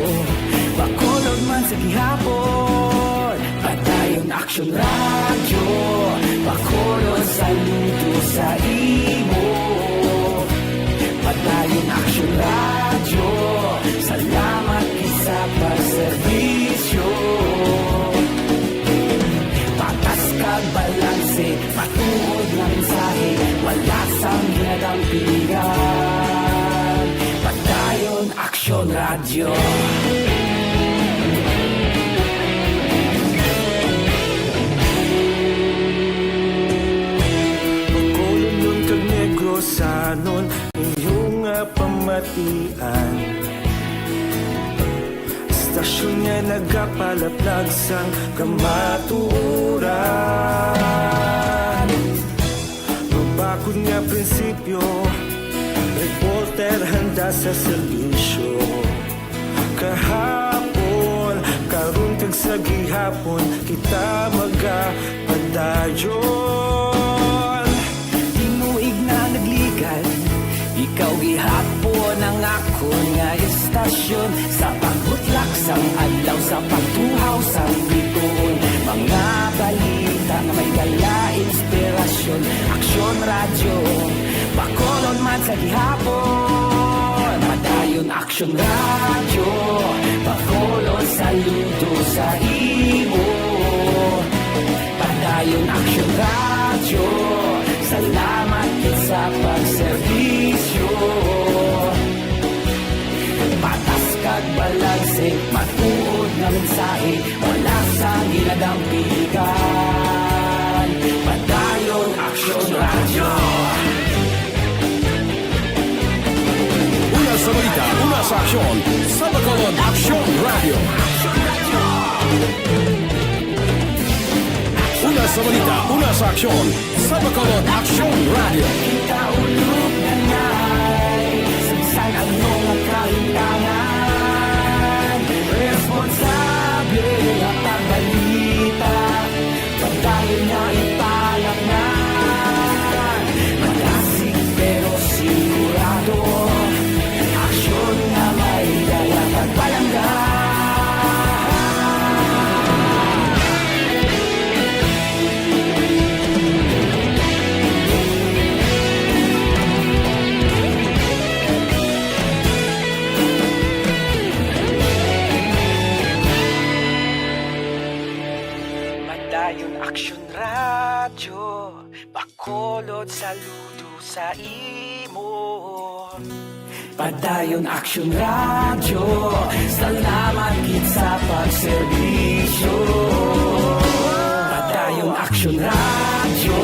bakolod man sa gihapon. Padayon aksyon radyo, bakolod saludo sa imo. Padayon aksyon radyo, salamat isa pagserbisyo. Patas kag balanse, matuod na mensahe, wala sang ginagampingan. Padayon aksyon radyo. Bakolod nun kag Negrosanon, inyong pamatian. Istasyon nga nagapalaplag sang kamatuuran. Mabakod nga prinsipyo, reporter handa sa serbisyo. Kahapon, karon kag sa gihapon, kita magapadayon. Tinuig na nagligan, ikaw gihapon ang ako nga estasyon. Sa pagbutlak sang adlaw, sa pagtuhaw sang biton. Mga balita nga may dala inspirasyon. Aksyon radyo, bakolon man sa gihapon. Padayon aksyon radyo, bakolon saludo sa imo. Padayon aksyon radyo, salamat sa pagserbisyo. Patas kag balanse, matuod na mensahe, wala sa ginadampigan. Padayon aksyon radyo. Una sa balita, una sa aksyon, sa Bacolod Aksyon Radio. Una sa balita, una sa aksyon, sa Bacolod Aksyon Radio. Kaulog na na'y Samsang anong kahintangan. Responsable at pagbalita, pagdayon na ipalak na. Magasig pero sigurado, aksyon na may dala pagpalangga. Padayon aksyon radyo, bakolod saludo sa imo. Padayon aksyon radyo, salamat gid sa pagserbisyo. Padayon aksyon radyo,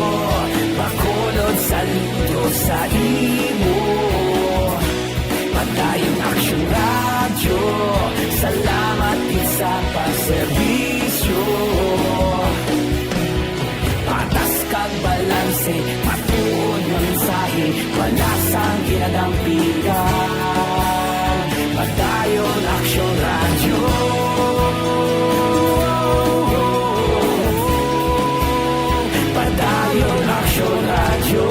bakolod saludo sa imo. Padayon aksyon radyo, salamat gid sa pagserbisyo. ginadampigan. Padayon Aksyon Radyo. Padayon Aksyon Radyo.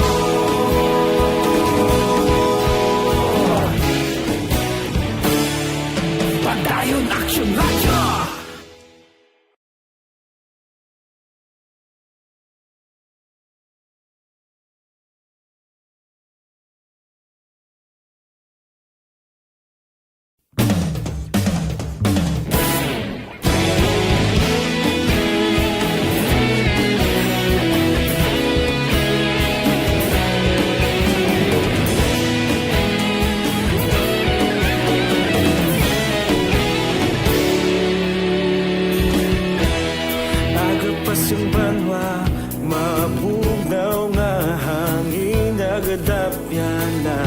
Padayon Aksyon Radyo. Agapas yung banwa, mabugnaw nga hangin nagadapyan na.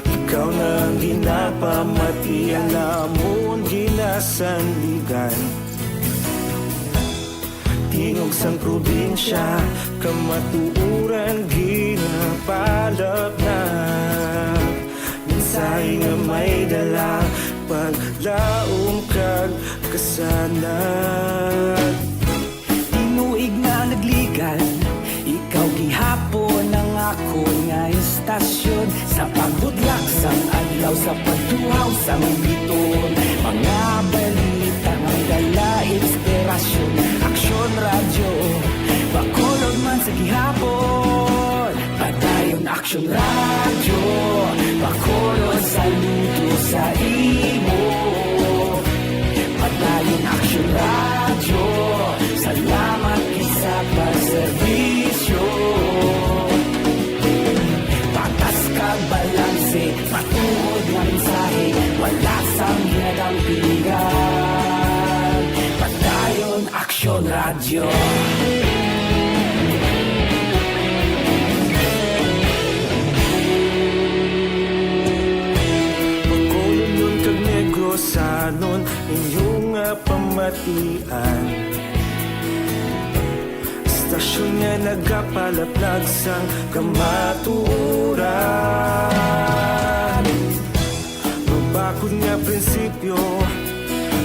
Ikaw na ang ginapamatian namon ginasandigan. Tingog sang probinsya, kamatuuran ginapalap na. Minsay nga may dala, paglaom kag kasanag. Tinuig na nagligan, ikaw gihapon ang ako nga istasyon. Sa pagbudlak sang adlaw, sa pagtuhaw sang biton. Mga balita ng dala, inspirasyon. Aksyon Radyo, bakulog man sa gihapon. Padayon Aksyon Radyo, bakulog sa luto sa imo. Padayon Aksyon Radyo, salamat sa pagserbisyo. Patas kag balanse, matuod nga mensahe, wala sang ginadampigan. Padayon Aksyon Radyo. Pagkulong yun kag negros anon inyong pamatian. Stasyon nga nagapalaplag sang kamaturan. Mabakod nga prinsipyo,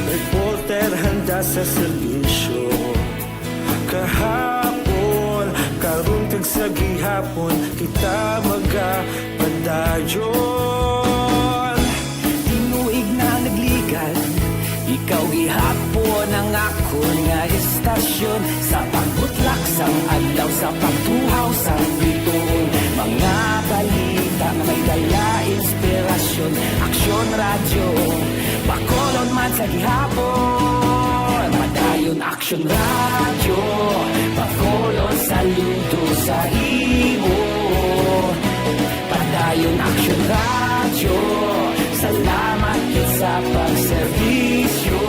reporter handa sa serbisyo. Kahapon, karong tag sa gihapon, kita magapadayon. Tinuig na nagligan, ikaw gihapon ang ako nga istasyon. Sa pagbutlak sang adlaw, sa pagtuhaw sang biton. Mga balita na may dala, inspirasyon. Aksyon Radyo, bakolon man sa gihapon. Padayon Aksyon Radyo, bakolon sa luto sa imo. Padayon Aksyon Radyo, salamat sa pagserbisyo.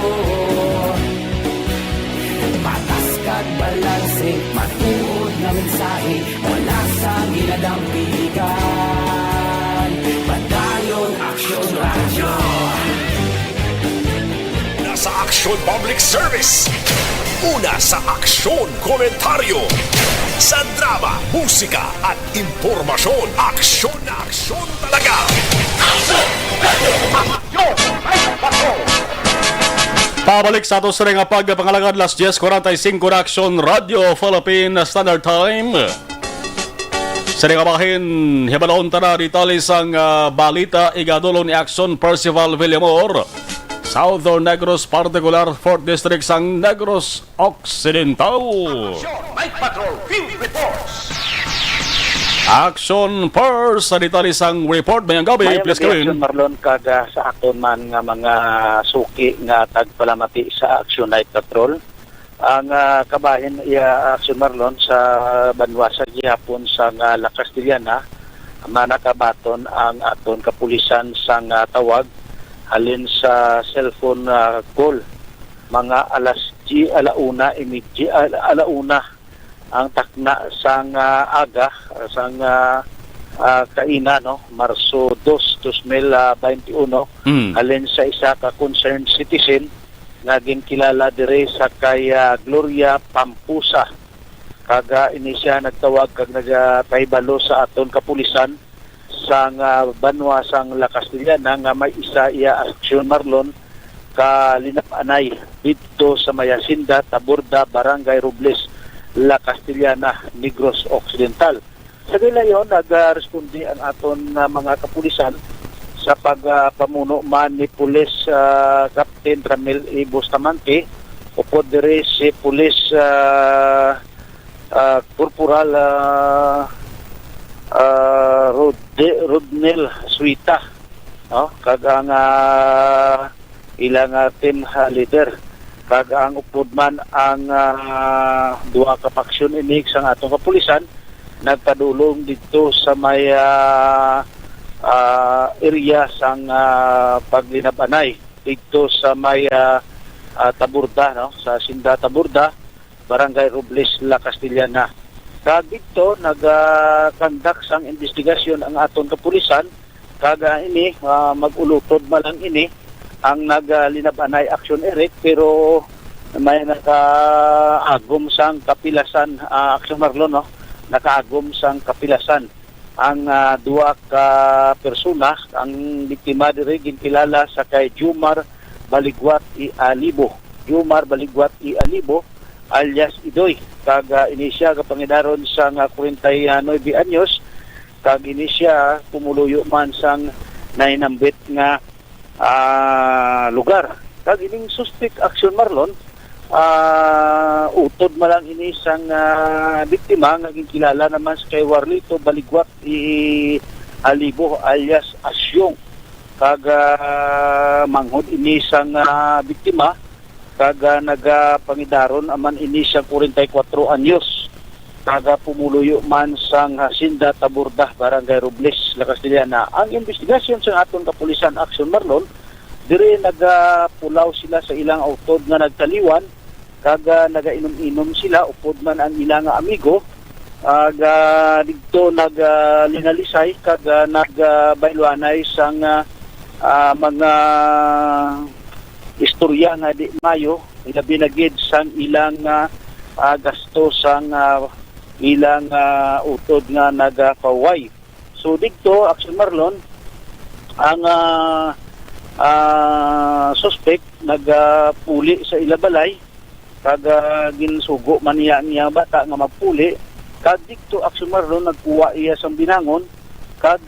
Patas kag balanse, matuod na mensahe, wala sang ginadampigan. Padayon Aksyon Radyo. Nasa Aksyon Public Service. Una sa aksyon, komentaryo. Sa drama, musika at impormasyon. Aksyon na aksyon talaga. Pabalik sa ato sa rin nga pagpangalagad las 10:45 na Aksyon Radio Philippine Standard Time. Sa rin nga bahin, hibalon tara ditali sang balita igadulong ni Aksyon Percival Villamor. Southern Negros, particular 4th District sang Negros Occidental. Night Patrol Field Reports. Action Pers sa ditali sang report mayang gabi. Please Action kawin. Marlon kaga sa aton man nga mga suki nga tagpalamati sa Action Night Patrol. Ang kabahin iya Action Marlon sa banwasa gihapon sa La Castellana manakabaton ang aton kapulisan sang tawag halin sa cellphone call mga alauna ang takna sang aga sang kaina no Marso 2, 2021 halin sa isa ka concerned citizen nga ginkilala dire sa kay Gloria Pampusa kaga ini siya nagtawag kag nagpahibalo sa aton kapulisan sang banwa sang La Castellana nga may isa iya aksyon Marlon ka linapanay dito sa Mayasinda, Taburda, Barangay Robles, La Castellana, Negros Occidental. Sa yon, nag-respondi ang aton mga kapulisan sa pagpamuno man ni Pulis Captain Ramil E. Bustamante upod diri si Pulis Corporal Rodnel Suita, no? Kag ang ilang team leader, kag ang upod man ang duha ka paksyon inig sang atong kapulisan nagpadulong dito sa may area sang paglinabanay dito sa may Taburda, no? Sa Sinda Taburda, Barangay Robles, La Castellana. Kag dito nag-conduct sang investigasyon ang aton kapulisan, kag ini mag-ulutod malang ini ang naglinabanay action Eric, pero may nakaagom sang kapilasan action Marlon, no? Nakaagom sang kapilasan ang duwa ka persona. Ang biktima diri ginkilala sa kay Jumar Baligwat I Alibo. Jumar Baligwat I Alibo alias Idoy, kag inisya ka pangidaron sang 49 anyos, kag inisya pumuluyo man sang nainambit nga lugar. Kag ining suspect action Marlon, utod malang ini sang biktima nga ginkilala naman sa kay Warlito Baligwat I Alibo alias Asyong, kag manghod ini sang biktima, kag nagapangidaron aman ini sang 44 anyos, kag pumuluyo man sang Hacienda Taburda, Barangay Robles, La Castellana. Ang investigasyon sa aton kapulisan action Marlon, dire nagapulaw sila sa ilang utod nga nagtaliwan, kag nagainom-inom sila upod man ang ilang amigo, kag dito naglinalisay, kag nagbayluanay sang mga istorya nga di mayo, ilabi na gid sang ilang gasto sang ilang utod nga nagapaway. So dito action Marlon, ang suspect nagpuli sa ilabalay, kag ginsugo man niya bata nga magpuli, kag dito action Marlon nagkuha iya sang binangon, kag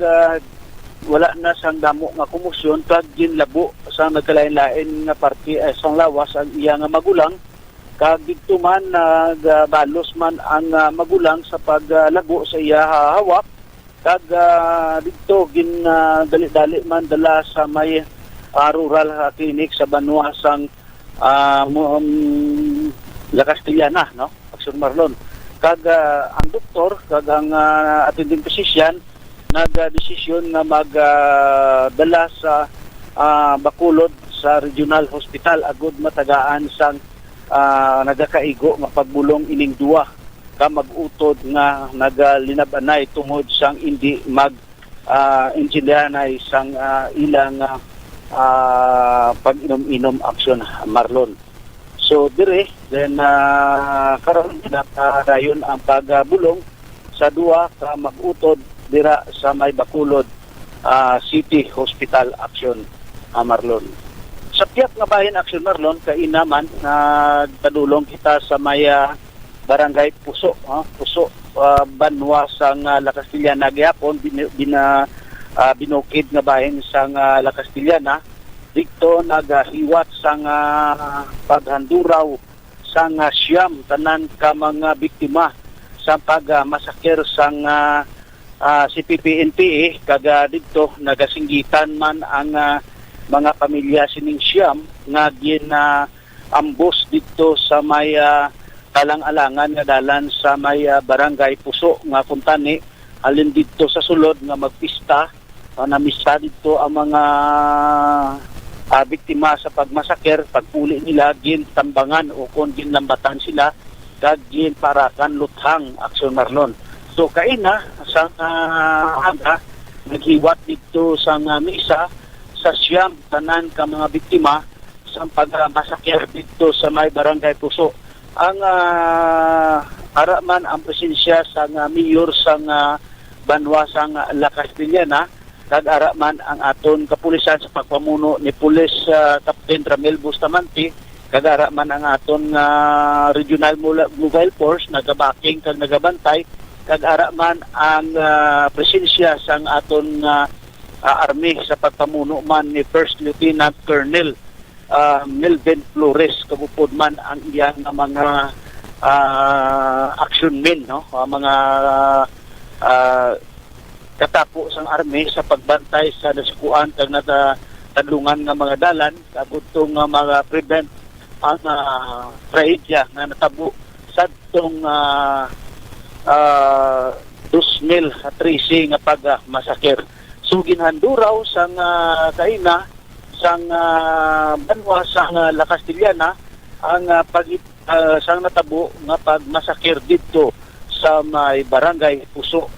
wala na sang damo nga kumusyon, kag ginlabo sa nagkalain-lain nga parte sang lawas ang iya nga magulang, kag dito man nagbalos man ang magulang sa paglabo sa iya hawak, kag dito gin dali-dali man dala sa may rural clinic sa banwa sang La Castellana, no? Action Marlon. Kag ang doktor, kag ang attending physician nagdesisyon nga magdala sa Bacolod sa Regional Hospital agud matagaan sang nagakaigo nga pagbulong ining duwa ka mag-utod nga nagalinabanay tungod sang hindi intindihanay sang ilang pag-inom-inom action Marlon. So dire then karon dayon ang pagbulong sa duwa ka mag-utod dira sa may Bacolod City Hospital action Marlon. Sa piyak nga bahin action Marlon, kainaman nagpadulong kita sa may Barangay Puso, Puso banwa sang La Castellana gihapon, binukid nga bahin sang La Castellana. Dito nagahiwat sang paghanduraw sang siyam tanan ka mga biktima sa pagmasakir sang si PPNP, kag dito nagasinggitan man ang mga pamilya sining siyam nga ambos dito sa may talang-alangan nga dalan sa may Barangay Puso nga Puntani, alin dito sa sulod nga magpista, namisa dito ang mga biktima sa pagmasakir. Pagpuli nila gintambangan o kung ginlambatan sila, kag ginparakan luthang action Marlon. So kaina sa aga naghiwat dito sa misa sa siyam tanan ka mga biktima sa pagmasakir dito sa may Barangay Puso. Ang araman ang presensya sa mayor sa banwasang La Castellana, kag ara man ang aton kapulisan sa pagpamuno ni Police Captain Ramel Bustamante, kag ara man ang aton Regional Mobile Force nagabaking kag nagabantay, kag ara man ang presensya sang aton army sa pagpamuno man ni First Lieutenant Colonel Melvin Flores, kabupod man ang iyang mga action men, no? Mga katapo sang army sa pagbantay sa nasikuan kag natadlungan nga mga dalan kabutong mga prevent ang trahedya nga natabo sadtong 2013 nga pagmasakir. So ginhanduraw sang kaina sang banwa sang La Castellana ang sang natabo nga pagmasakir dito sa may barangay Puso,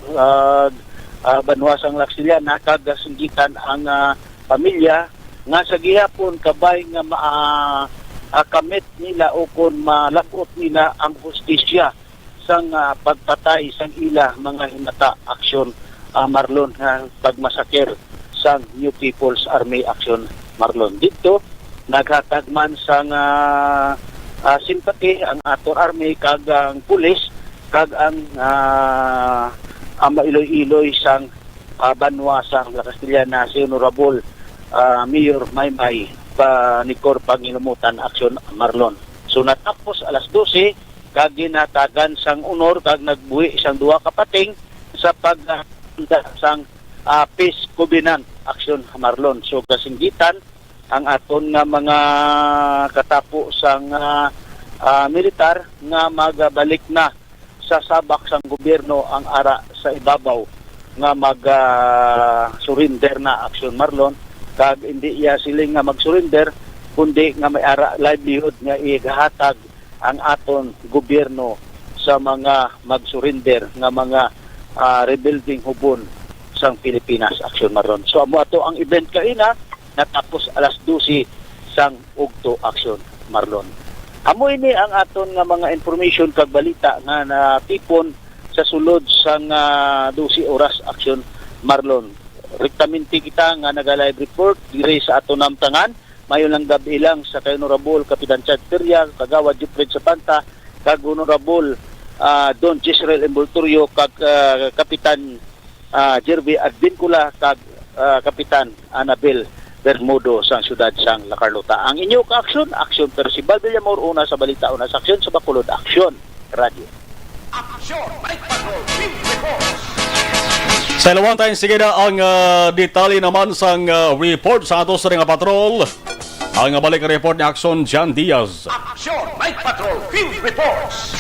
banwa sang La Castellana, kag singgitan ang pamilya nga sa gihapon kabay nga kamit nila o kung malabot nila ang hustisya sang pagpatay sang ila mga hinata aksyon Marlon nga pagmasakir sang New People's Army Action Marlon. Dito naghatag man sang simpati ang ator army kag ang pulis kag ang mailoy-iloy sang banwa sang La Castellana si Honorable Mayor Maymay Panicor Panginumutan Action Marlon. So natapos alas 12 kag ginatagan sang honor kag nagbuhi sang duha ka pating sa pagda sang Peace Covenant Action Marlon. So kasinggitan ang aton nga mga katapo sang militar nga magabalik na sa sabak sang gobyerno ang ara sa ibabaw nga mag-surrender na Action Marlon, kag hindi iya siling nga mag-surrender kundi nga may ara livelihood nga igahatag ang aton gobyerno sa mga mag-surrender nga mga rebuilding hubon sang Pilipinas Action Marlon. So amo ato ang event kaina natapos alas 12 sang ugto Action Marlon. Amo ini ang aton nga mga information kag balita nga natipon sa sulod sang 12 oras Action Marlon. Rektaminti kita nga naga-live report dire sa aton namtangan mayon lang gabi lang sa kay Honorable Kapitan Chad Peria, Kagawad Jupred Sapanta, kag Honorable Don Gisrael Embultorio, kag Kapitan Jerby Advincula, kag Kapitan Anabel Bermudo sang siyudad sang La Carlota. Ang inyo ka-aksyon, Aksyon Percival Villamor, una sa balita, una sa aksyon sa Bacolod, Aksyon Radio. Aksyon! Night Patrol! Team Reports! Sa ilawang tayong sige na ang detalye naman sang report sa ato sa nga patrol. Ang balik report ni Aksyon Jan Diaz. Aksyon! Night Patrol! Team Reports!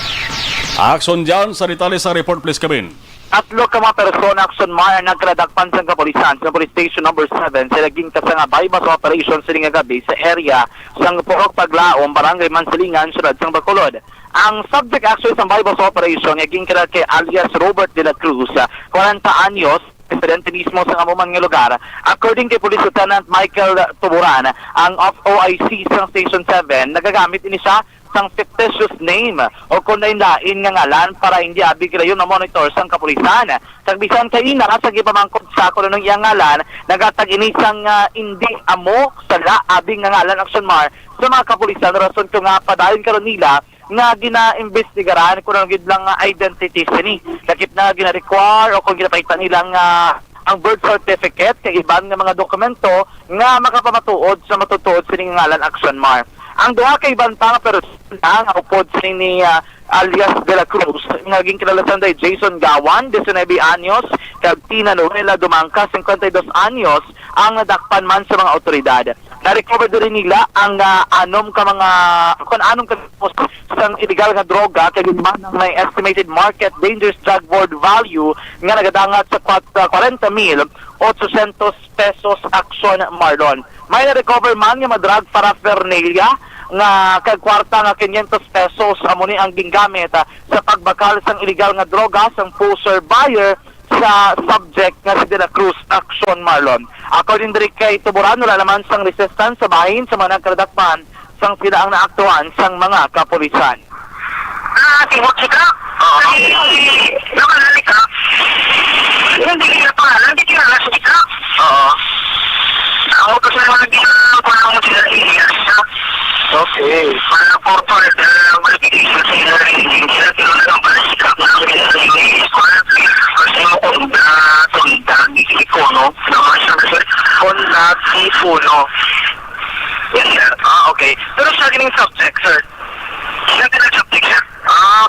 Aksyon Jan, sa detalye sa report, please come in. Tatlo ka mga persona Action Mar nagkradakpan sa kapulisan sa police station number 7 sa naging kasanga bypass operation sa nga gabi sa area sang Purok Paglaom, Barangay Mansilingan, Siyudad sang Bacolod. Ang subject actually sa bypass operation naging kada kay alias Robert de la Cruz, 40 anyos, presidente mismo sa amuman nga lugar. According kay Police Lieutenant Michael Tuburan, ang OIC sa Station 7 nagagamit ini siya sang fictitious name o kung lain nga ngalan para hindi abig yun na monitor sang kapulisan. Tagbisan kayo na sa gipamangkot sa kung anong iyang ngalan, nagatag inisang hindi amo sa abing nga ngalan Action Mar sa mga kapulisan. Rason ko nga padayon karon nila nga gina-investigaran kung anong lang identity ni. Lakip na gina-require o kung ginapaitan nilang ang birth certificate kay ibang nga mga dokumento nga makapamatuod sa matutuod sining ngalan Action Mar. Ang duha kay bantang pero ang upod ni alias de la Cruz naging kilalasan day Jason Gawan, 19 anyos, kag Tina Noela Dumangka, 52 anyos, ang nadakpan man sa mga otoridad. Na-recover din nila ang anong sang illegal nga droga kay man may estimated market dangerous drug board value nga nagadangat sa 40,800 pesos Action Marlon. May na-recover man nga drug paraphernalia nga kagkwarta nga 500 pesos amo ni ang gingamit sa pagbakal sang illegal nga droga sang poser buyer sa subject nga si De La Cruz Action Marlon. According diri kay Tuburan, wala naman sang resistance sa bahin sa mga nagkradakpan sang sila ang naaktuhan sang mga kapulisan. Tingog ka? Oo. Nakalali ka? Hindi kaya pangalan, hindi kilala sa isa. Oo. Ako kasi naman nagdinang parang mo sila sa okay. Para po malipitation sa ila rin. Sila kilala ng palasikap na ako nila sa ila kasi mo kung tundag ikono. Kondag ipuno. Yes, sir. Okay. Pero siya gining subject, sir. Siya gining subject, sir.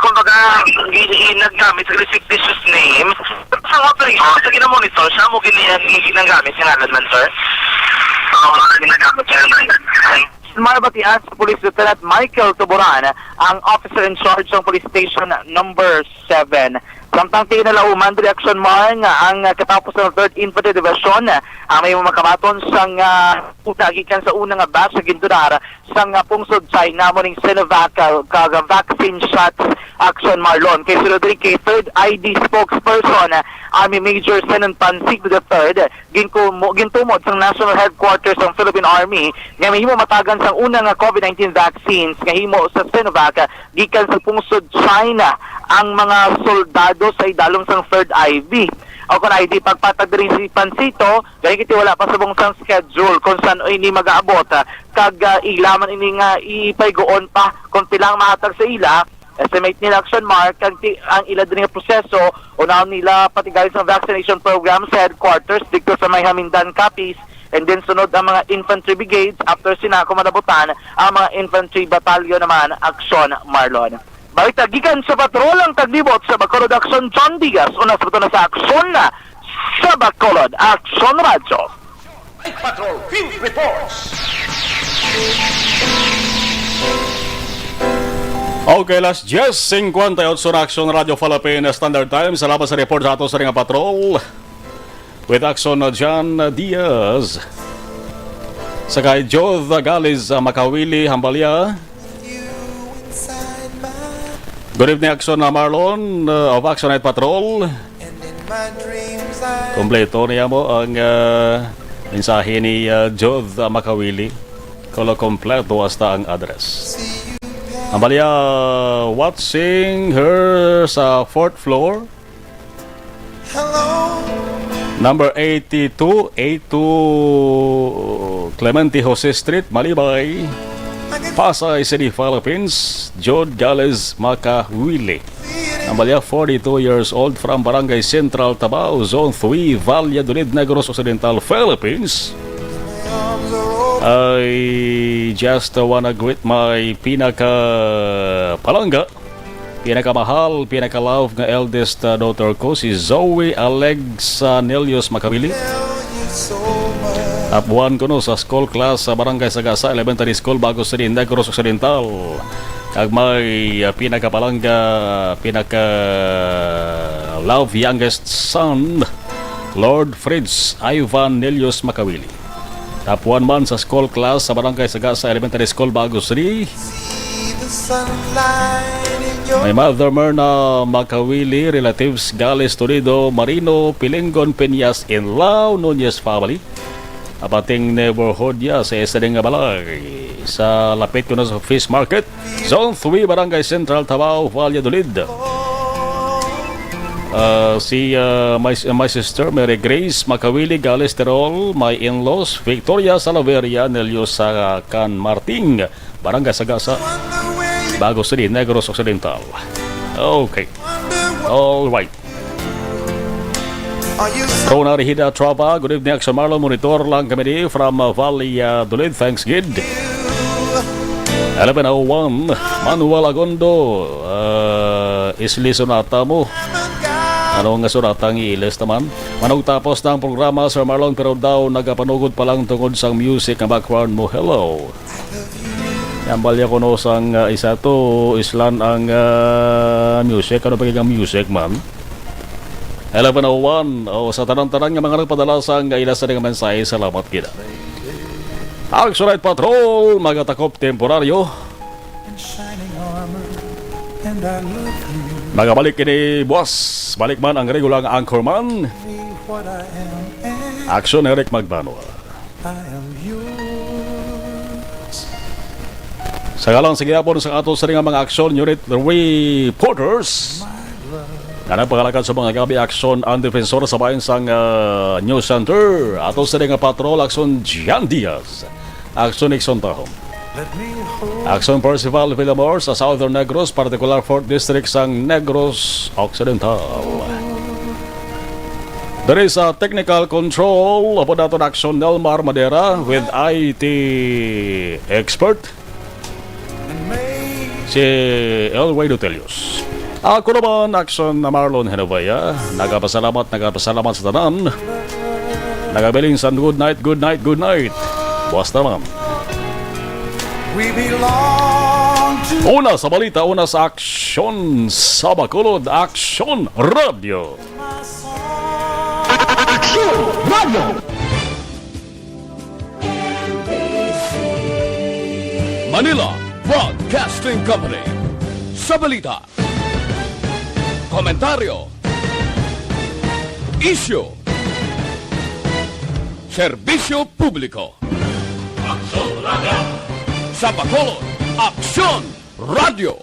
Kumbaga, ginagamit sa fictitious name. Sa operation, sa ginamonitor, siya mo ginagamit yung ngalan man, sir? Ginagamit siya. Marbatian sa Police Lieutenant Michael Tuburan, ang officer in charge ng Police Station number 7. Samtang tinalauman, reaksyon mo ang katapos ng 3rd Infantry Division ang may makabaton sang utagikan sa unang batch sa Gintunar sang pungsod China mo ning Sinovac vaccine shots action Marlon. Kay Rodrigo kay 3rd ID spokesperson Army Major Senan Pansig III gintumod sang National Headquarters ng Philippine Army nga mahimo matagan sang unang COVID-19 vaccines nga himo sa Sinovac gikan sa pungsod China ang mga soldado sa idalom sang 3rd IV. O kung ID pagpatag rin si Pansito, gaya kiti wala pa sa bungsang schedule kung saan ini mag-aabot kag ilaman ini nga ipaygoon pa kung pilang mahatag sa ila. Estimate nila action mark ang ila din nga proseso unaw nila patigali sa vaccination program sa headquarters dito sa may Hamindan Capiz. And then sunod ang mga infantry brigades after sinako manabutan ang mga infantry batalyon naman action Marlon. Balik tagikan sa patrol ang taglibot sa Bacolod Action John Diaz. Una sa na sa aksyon na sa Bacolod Action Radio. Patrol Field Reports. Okay, last 10:58 sa Action Radio Philippine Standard Time. Salamat sa report sa ato sa Ringa Patrol. With Action na John Diaz. Sa kay Joe Galis Makawili Hambalya. Good evening, Action na Marlon of Action Night Patrol. Kompleto niya mo ang mensahe ni Jod Makawili. Kolo kompleto hasta ang address. Ambalya watching her sa 4th floor. Number 82 Clemente Jose Street, Malibay, Pasay City, Philippines. Jod Gales Makawili. Ambalya 42 years old from Barangay Central, Tabao, Zone 3, Valladolid, Negros Occidental, Philippines. I just wanna greet my pinaka-palangga, pinakamahal, pinaka-love nga eldest daughter ko, si Zoe Alexa Nelios Makawili. Apuan ko no sa school class sa Barangay Sagasa Elementary School, Bago City, Negros Occidental. Kag may pinaka-palangga, pinaka-love youngest son, Lord Fritz Ivan Nelios Makawili. Tapuan man sa school class sa Barangay Sagasa Elementary School, Bago City. May Mother Myrna Makawili, relatives Gales Toledo, Marino, Pilingon, Peñas, Inlao, Nunez family. Apating neighborhood ya sa isa nga balay sa lapit ko na sa Fish Market, Zone 3, Barangay Central, Tabao, Valladolid. My sister Mary Grace Makawili Gales Terol, my in-laws Victoria Salaveria Nelios sa Can Marting, Barangay Sagasa, Bago City, Negros Occidental. Okay, all right. Rona Rihida Trova, good evening, Action Marlon. Monitor lang kami di from Valladolid. Thanks, good. 11:01 Manuel Agondo, isli sonata mo. Ano nga sonatang iilis naman? Manog tapos ng programa, Sir Marlon, pero daw nagapanugod pa lang tungod sang music ng background mo. Hello. Yan balya ko no sang isa to islan ang music. Ano ba yung music, man? 11:01 sa tanang-tanang nga mga nagpadala sang ilasan ng mensahe. Salamat kita. Action Night Patrol, magatakop temporaryo. Magabalik kini boss. Balik man ang regular nga anchorman. Action Eric Magbano. Sa galang sa gihapon sa ato sa mga action unit reporters. Nga nagpangalakan sa mga gabi aksyon ang defensor sa bayan sang News Center. Ato sa nga patrol aksyon Gian Diaz. Aksyon Nixon Tahom. Aksyon Percival Villamor sa Southern Negros, particular 4th District sang Negros Occidental. There is a technical control upon ato aksyon Nelmar Madera with IT expert si Elway Dutelius. Ako naman aksyon na Marlon Henovaya. Nagapasalamat sa tanan. Nagabiling san good night. Buwas naman. We belong to Una sa balita, una sa aksyon sa Bacolod, Aksyon Radio. Aksyon Radio! Manila Broadcasting Company. Sa balita, komentaryo, isyu, serbisyo publiko. Sa Bacolod, Aksyon Radio!